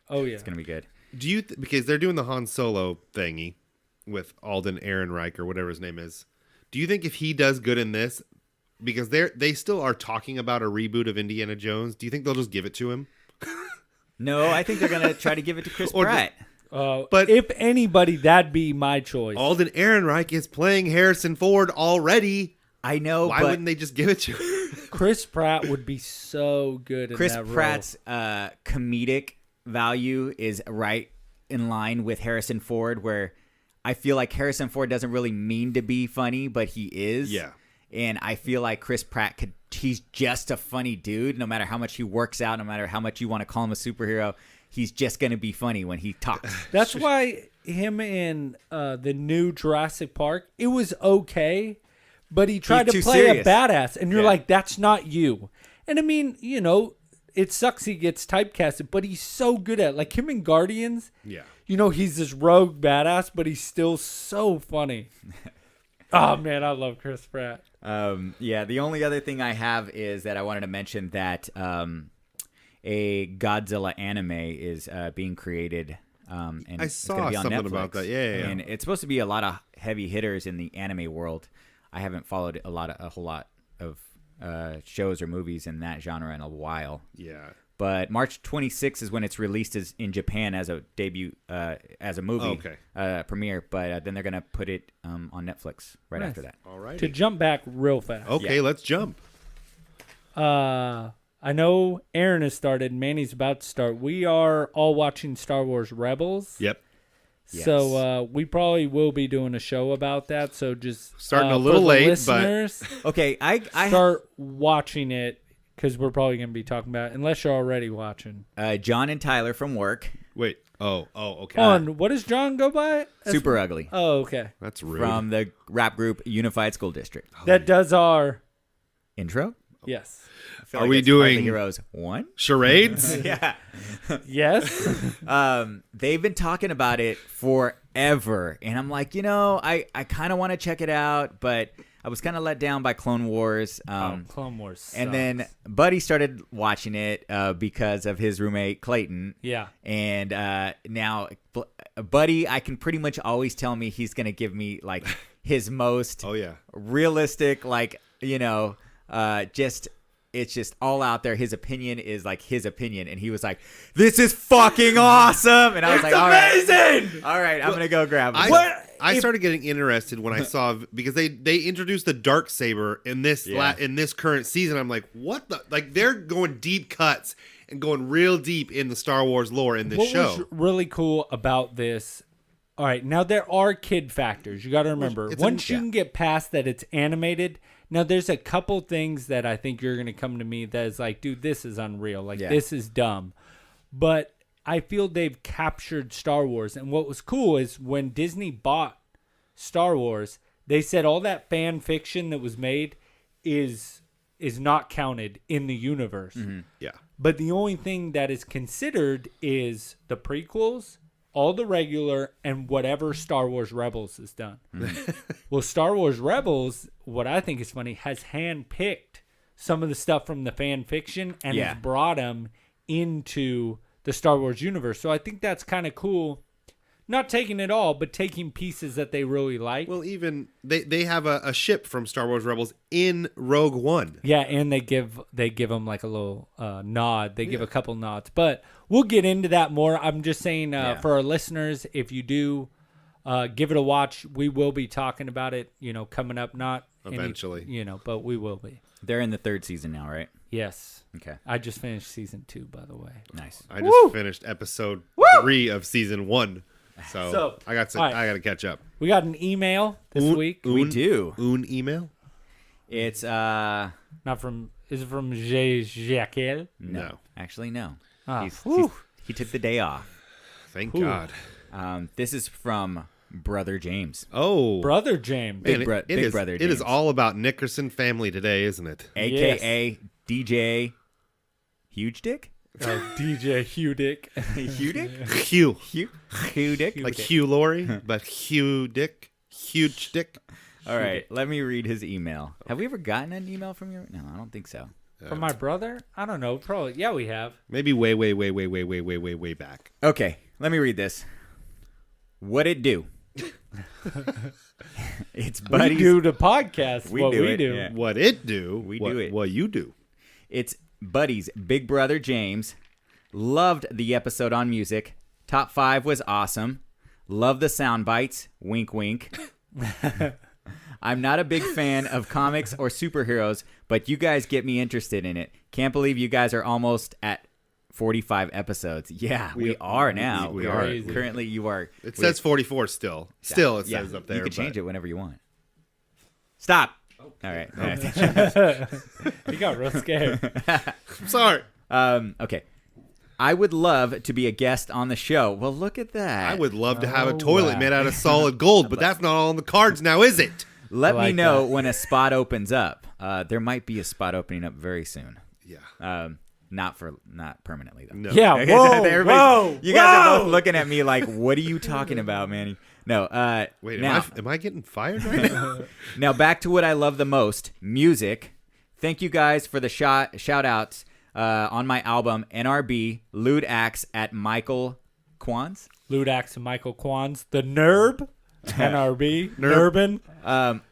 Oh yeah, It's gonna be good. Do you because they're doing the Han Solo thingy with Alden Ehrenreich or whatever his name is? Do you think if he does good in this, because they still are talking about a reboot of Indiana Jones, do you think they'll just give it to him? No, I think they're gonna try to give it to Chris Or Pratt. But if anybody, that'd be my choice. Alden Ehrenreich is playing Harrison Ford already. I know, Why but wouldn't they just give it to him? Chris Pratt would be so good in Chris that role. Pratt's comedic value is right in line with Harrison Ford, where I feel like Harrison Ford doesn't really mean to be funny, but he is. Yeah. And I feel like Chris Pratt he's just a funny dude. No matter how much he works out, no matter how much you want to call him a superhero, he's just going to be funny when he talks. That's why him in the new Jurassic Park, it was okay, but he tried to too play serious. a badass, and you're Yeah. like, that's not you. And I mean, it sucks he gets typecasted, but he's so good at it. Like him in Guardians, Yeah. he's this rogue badass, but he's still so funny. Oh man, I love Chris Pratt. Yeah, the only other thing I have is that I wanted to mention that a Godzilla anime is being created. And I it's saw gonna be on something Netflix. about that. Yeah. And it's supposed to be a lot of heavy hitters in the anime world. I haven't followed a whole lot of shows or movies in that genre in a while. Yeah. But March 26th is when it's released in Japan as a debut, as a movie premiere. But then they're going to put it on Netflix right Nice. after that. All right. To jump back real fast. Okay, let's jump. I know Aaron has started. Manny's about to start. We are all watching Star Wars Rebels. Yep. So we probably will be doing a show about that. So just Starting a for little the late, listeners, Okay, I start watching it because we're probably going to be talking about it, unless you're already watching. John and Tyler from work, Wait. Oh, okay. What does John go by? Super Ugly, Oh, okay. That's rude. from the rap group Unified School District. That does our Intro? yes, I feel Are like we it's doing- Hardly Heroes 1? Charades? Yeah. yes. They've been talking about it forever, and I'm like, I kind of want to check it out, but I was kind of let down by Clone Wars. Clone Wars. And then sucks. Buddy started watching it because of his roommate Clayton. Yeah. And now Buddy, I can pretty much always tell me he's gonna give me like his most Oh, yeah. realistic, like just. It's just all out there. His opinion is like his opinion, and he was like, "This is fucking awesome!" And I was like, amazing! All right, I'm gonna go grab it." I started getting interested when I saw because they introduced the dark saber in this in this current season. I'm like, what the they're going deep cuts and going real deep in the Star Wars lore in this What show. was really cool about this? All right, now there are kid factors. You got to remember, it's once a- you can get past that, it's animated. Now there's a couple things that I think you're gonna come to me that is like, dude, this is unreal. Like this is dumb. But I feel they've captured Star Wars. And what was cool is when Disney bought Star Wars, they said all that fan fiction that was made is not counted in the universe. Yeah. But the only thing that is considered is the prequels, all the regular, and whatever Star Wars Rebels has done. Well, Star Wars Rebels, what I think is funny, has handpicked some of the stuff from the fan fiction and has brought them into the Star Wars universe. So I think that's kind of cool. Not taking it all, but taking pieces that they really like. Well, even they have a ship from Star Wars Rebels in Rogue One. Yeah, and they give them like a little nod. They give a couple nods, but we'll get into that more. I'm just saying for our listeners, if you do give it a watch, we will be talking about it. Coming up, not Eventually. but we will be. They're in the 3rd season now, right? Yes. Okay. I just finished season 2, by the way. Nice. I just finished episode 3 of season 1. So I got all right. I got to catch up. We got an email this week. We do. Un email? It's Not from. Is it from Jacques? No. Actually no. Ah, He took the day off. Thank God. This is from Brother James, Oh, Brother James. Big man, bro- it big is- brother It is James. all about Nickerson family today, isn't it? a.k.a. DJ Huge Dick. DJ Hugh Dick. Hugh Dick. Hugh, Hugh Dick. like Hugh Laurie, but Hugh Dick, huge dick. All right, let me read his email. Have we ever gotten an email from you? No, I don't think so. From my brother? I don't know. Probably. Yeah, we have. Maybe way back. Okay, let me read this. What it do? It's buddies. We do the podcast. We what do we it, do. yeah. What it do? We what, do it. What you do? It's buddies. Big brother James. Loved the episode on music. Top 5 was awesome. Love the sound bites. Wink, wink. I'm not a big fan of comics or superheroes, but you guys get me interested in it. Can't believe you guys are almost at 45 episodes. Yeah, we are now. we are. Currently, you are. It says 44 still. Still, it says up there. You can change but- it whenever you want. Stop. All right. He got real scared. I'm sorry. Okay. I would love to be a guest on the show. Well, look at that. I would love to have a toilet wow. made out of solid gold, but that's not all on the cards now, is it? Let I like me know that. when a spot opens up. There might be a spot opening up very soon. Yeah. Not permanently though. No. Yeah. Okay, Whoa. everybody's- Whoa. You guys are whoa. both looking at me like, "What are you talking about, Manny?" No. Wait, now, am I getting fired right now? now back to what I love the most: music. Thank you guys for the shout outs on my album NRB Lewd Acts at Michael Kwan's. Ludax and Michael Kwans. The NERB. NRB. Nurbin.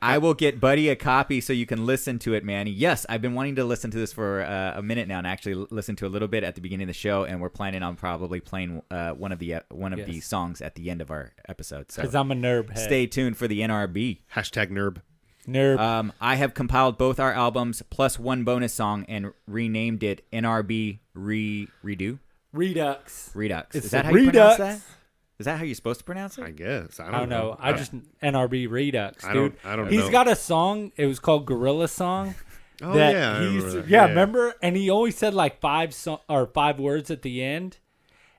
I will get Buddy a copy so you can listen to it, Manny. Yes, I've been wanting to listen to this for a minute now, and actually listen to a little bit at the beginning of the show. And we're planning on probably playing one of the songs at the end of our episode. So Because I'm a NERB head. stay tuned for the NRB. Hashtag NERB. NERB. I have compiled both our albums plus one bonus song and renamed it NRB Redo Redux. Redux. It's Is that the how you pronounce Redux. that? Is that how you're supposed to pronounce I it? guess. I don't know. I just NRB Redux, dude. I don't He's know. got a song. It was called Gorilla Song. Oh, that yeah, I he remember used to- that. yeah, Yeah. remember? And he always said like 5 words at the end,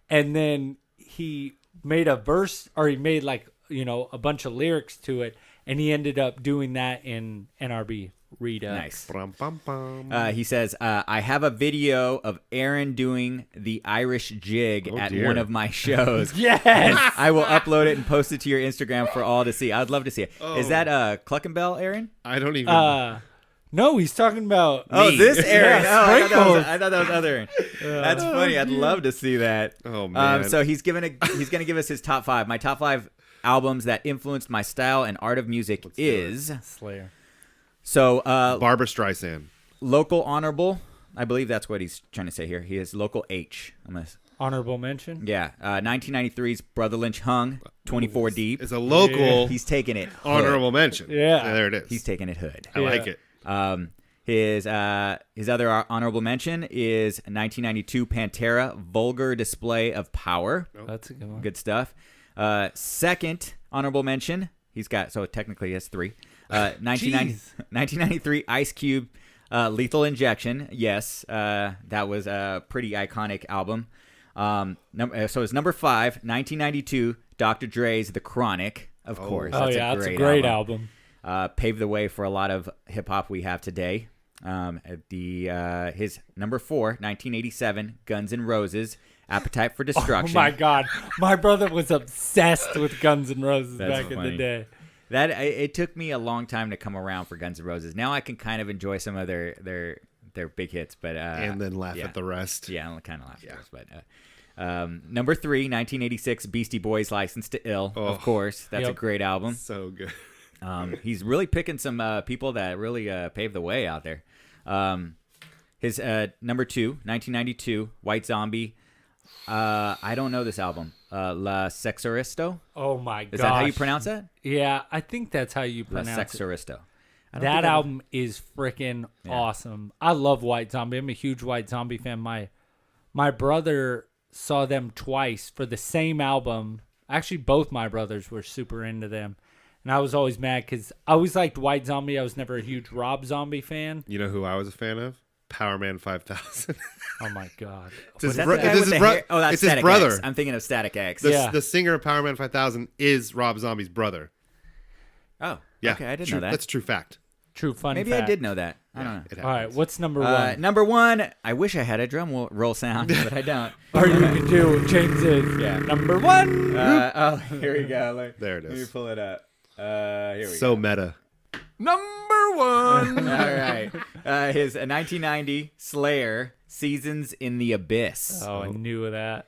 and then he made a verse, or he made like a bunch of lyrics to it, and he ended up doing that in NRB Redux. Nice. Brum, bum, bum. He says, I have a video of Aaron doing the Irish jig Oh, at dear. one of my shows. Yes. I will upload it and post it to your Instagram for all to see. I'd love to see it. Is that Cluckenbell, Aaron? I don't even. No, he's talking about. Oh, Me. this Aaron. Yeah, Oh, Sprinkles. I thought that was other Aaron. That's funny. I'd love to see that. Oh, man. So he's gonna give us his top 5. My top 5 albums that influenced my style and art of music is Slayer. so Barbara Streisand. local honorable. I believe that's what he's trying to say here. He is local H. I'm gonna. Honorable mention. Yeah, 1993's Brother Lynch Hung, 24 deep. It's a local He's taking it hood. honorable mention. Yeah. There it is. He's taking it hood. I like it. His other honorable mention is 1992 Pantera, Vulgar Display of Power. That's a good one. Good stuff. Second honorable mention, he's got, so technically he has 3. 1993 Ice Cube, Lethal Injection. Yes, that was a pretty iconic album. So it's number 5, 1992, Dr. Dre's The Chronic, of course. Oh, yeah, that's a great album. Paved the way for a lot of hip hop we have today. His number 4, 1987, Guns N' Roses, Appetite for Oh Destruction. my God, my brother was obsessed with Guns N' Roses That's back in funny. the day. That it took me a long time to come around for Guns N' Roses. Now I can kind of enjoy some of their big hits, but And then laugh yeah. at the rest. Yeah, I'll kind of laugh at those. But number 3, 1986, Beastie Boys, License to Ill. Of course, that's a Yep. great album. So good. He's really picking some people that really paved the way out there. His number 2, 1992, White Zombie. I don't know this album. La Sexoristo. Oh my God. Is that how you pronounce that? Yeah, I think that's how you La pronounce it. Sexoristo. That album is freaking awesome. I love White Zombie. I'm a huge White Zombie fan. My brother saw them twice for the same album Actually, both my brothers were super into them. And I was always mad because I always liked White Zombie. I was never a huge Rob Zombie fan. You know who I was a fan of? Power Man 5000. Oh, my God. It's his That's bro- the guy it's with his the bro- hair? Oh, that's it's his Static brother. X. I'm thinking of Static X. Yeah. The singer of Power Man 5000 is Rob Zombie's brother. Oh, Yeah, okay, I didn't true, know that. That's a true fact. True fun Maybe fact. I did know that. I don't know. It All right, happens. what's number one? Number one, I wish I had a drum roll sound, but I don't. Or you could do James's number one. Here we go. There it Let me is. pull it up. Here we So go. meta. Number one. All right. His 1990 Slayer, Seasons in the Abyss. Oh, I knew that.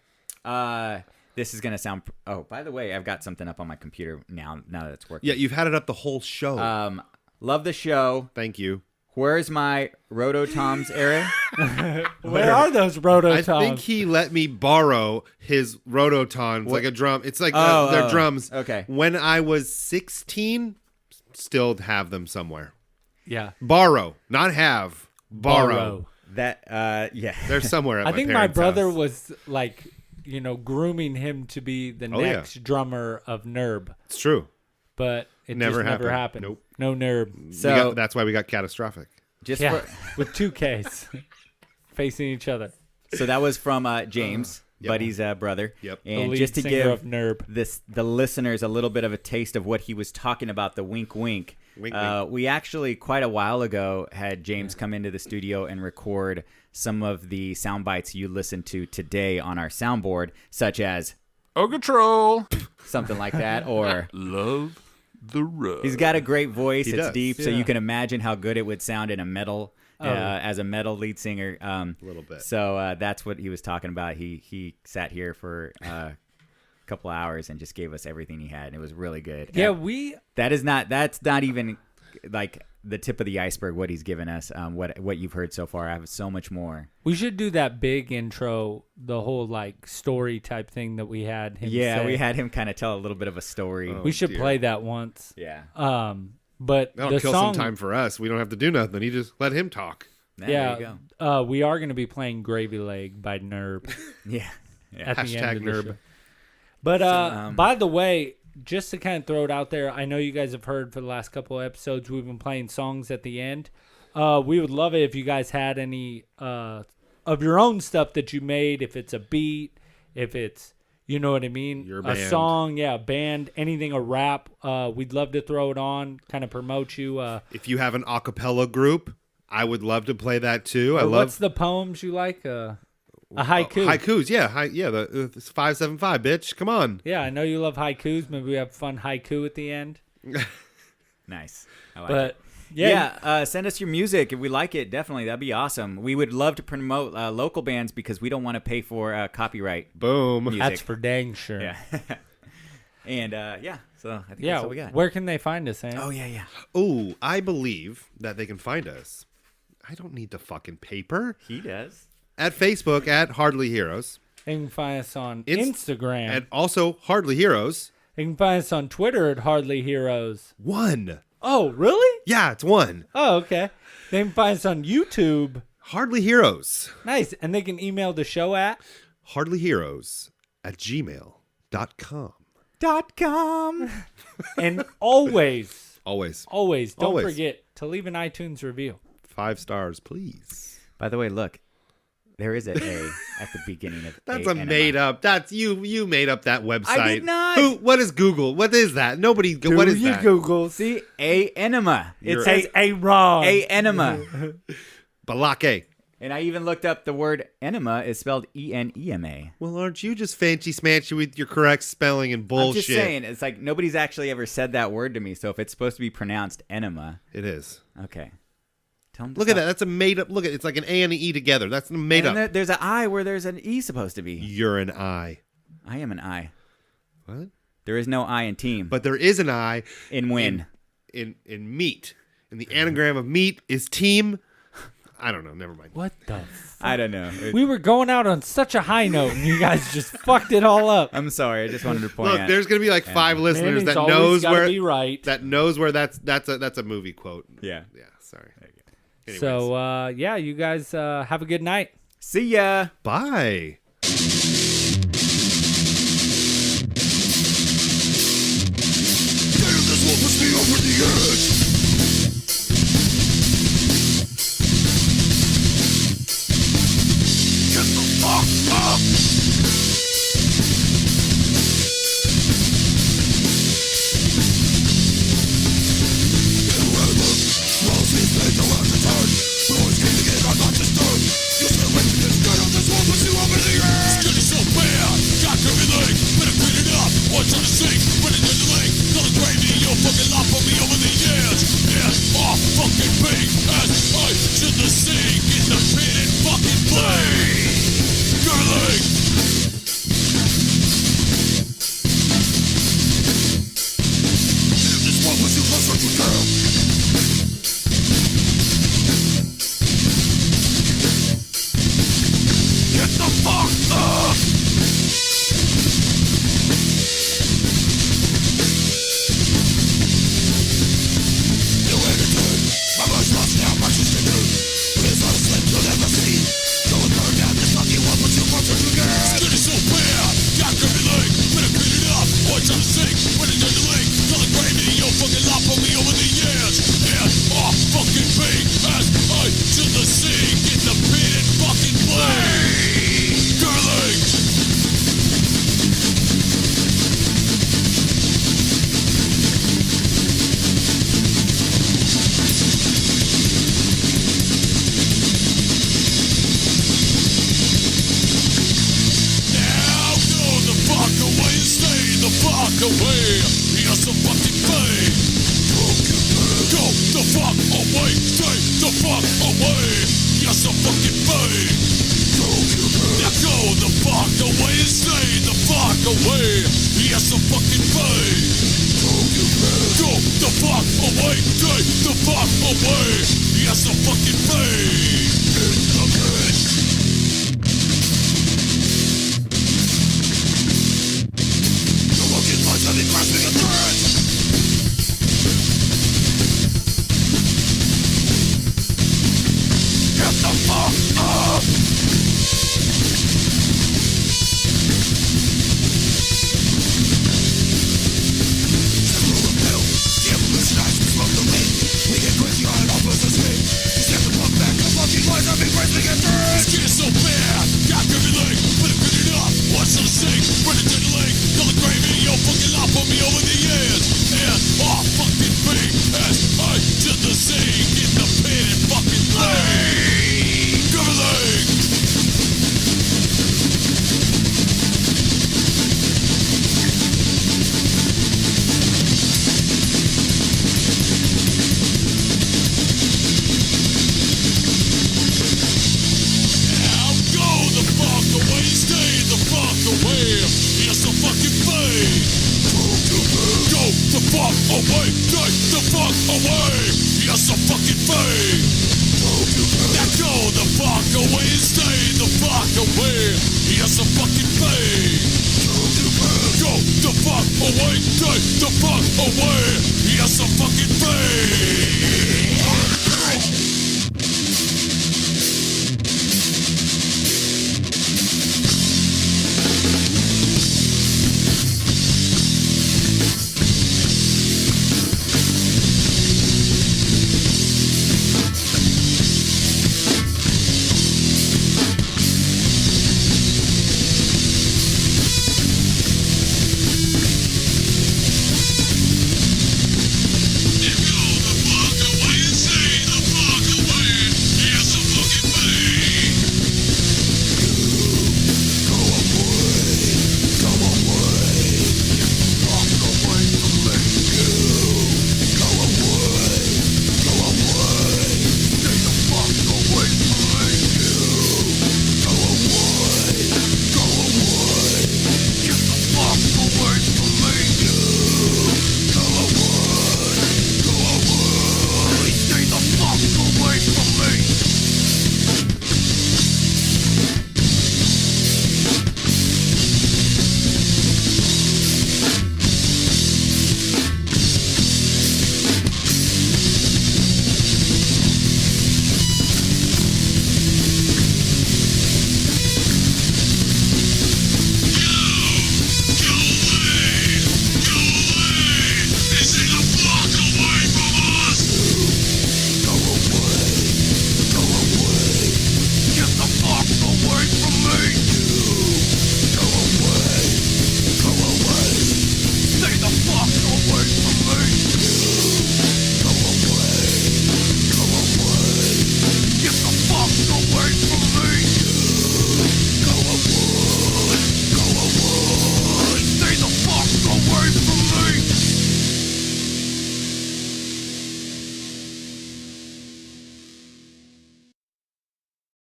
This is going to sound... Oh, by the way, I've got something up on my computer now that it's working. Yeah, you've had it up the whole show. Love the show. Thank you. Where's my Rototoms era? Where are those I Rototoms? think he let me borrow his Rototons, like a drum. It's like Oh, they're drums. okay. When I was 16, still have them somewhere. Yeah. Borrow, not have. Borrow. That, yeah. They're somewhere at I my think my parents' brother house. was like, grooming him to be the Oh, yeah. next drummer of NERB, It's true. but it Never just never happened. happened. Nope. No NERB. So, That's why we got catastrophic. just Yeah, for, with two Ks facing each other. so that was from James, Yep. Buddy's brother. Yep. The And lead just to singer give of NERB. the listeners a little bit of a taste of what he was talking about, the wink wink. Wink, wink. We actually quite a while ago had James come into the studio and record some of the sound bites you listen to today on our soundboard, such as Oh, control. something like that, or Love the road. he's got a great voice. He It's does. deep, so Yeah. you can imagine how good it would sound in a metal. As a metal lead singer, a little bit. So that's what he was talking about. He sat here for a couple hours and just gave us everything he had, and it was really good. Yeah, That's not even like the tip of the iceberg. What he's given us, what you've heard so far. I have so much more. we should do that big intro, the whole like story type thing that we had him Yeah, say. we had him kind of tell a little bit of a story. We should dear. play that once. Yeah, But That'll the kill song, some time for us. We don't have to do nothing. You just let him talk. there you go. we are going to be playing Gravy Leg by NERB Yeah, at the end Hashtag of the NERB. show. But by the way, just to kind of throw it out there, I know you guys have heard for the last couple of episodes we've been playing songs at the end. We would love it if you guys had any of your own stuff that you made, if it's a beat, if it's, you know what I mean, Your a band. song, a band, anything, a rap. We'd love to throw it on, kind of promote you. If you have an a cappella group, I would love to play that too. I Or love what's the poems you like? A haiku. haikus. Yeah, the 575, bitch. Come on. Yeah, I know you love haikus. Maybe we have fun haiku at the end. nice. I like it. But Send us your music if we like it. Definitely, that'd be awesome. We would love to promote local bands because we don't want to pay for copyright Boom. music. that's for dang sure. Yeah. And so I think that's all we got. Where can they find us, Sam? Oh yeah. Oh, I believe that they can find us. I don't need the fucking paper. He does. At Facebook at Hardly Heroes. You can find us on Inst- Instagram. And also Hardly Heroes. You can find us on Twitter at Hardly Heroes. 1. Oh, really? Yeah, it's 1. Oh, okay. They can find us on YouTube. Hardly Heroes. Nice. And they can email the show at Hardlyheroes at gmail.com. .com. and always Always. don't Always. forget to leave an iTunes review. 5 stars, please. By the way, look, there is an A at the beginning of That's A a enema. made up. That's you made up that website. I did not. What is Google? What is that? Nobody. What is that? Google? See, A enema. It You're- says A wrong. A enema. Balake. And I even looked up the word enema is spelled E-N-E-M-A. Well, aren't you just fancy smancy with your correct spelling and bullshit? I'm just saying, it's like nobody's actually ever said that word to me. So if it's supposed to be pronounced enema, It is. okay. Tell 'em to Look at stop. that. That's a made up. Look at it's like an A and an E together. That's made And up. there's an I where there's an E supposed to be. You're an I. I am an I. What? There is no I in team. But there is an I in win. in meat. And the anagram of meat is team. I don't know. Never mind. What the fuck? I don't know. We were going out on such a high note, and you guys just fucked it all up. I'm sorry. I just wanted to point Look, out. there's gonna be like 5 listeners Manny's that always knows gotta where be right. that's a movie quote. Yeah. Yeah. Sorry. Anyways. So, you guys have a good night. See ya. Bye. Away, take the fuck away. Yes, I'm fucking paid.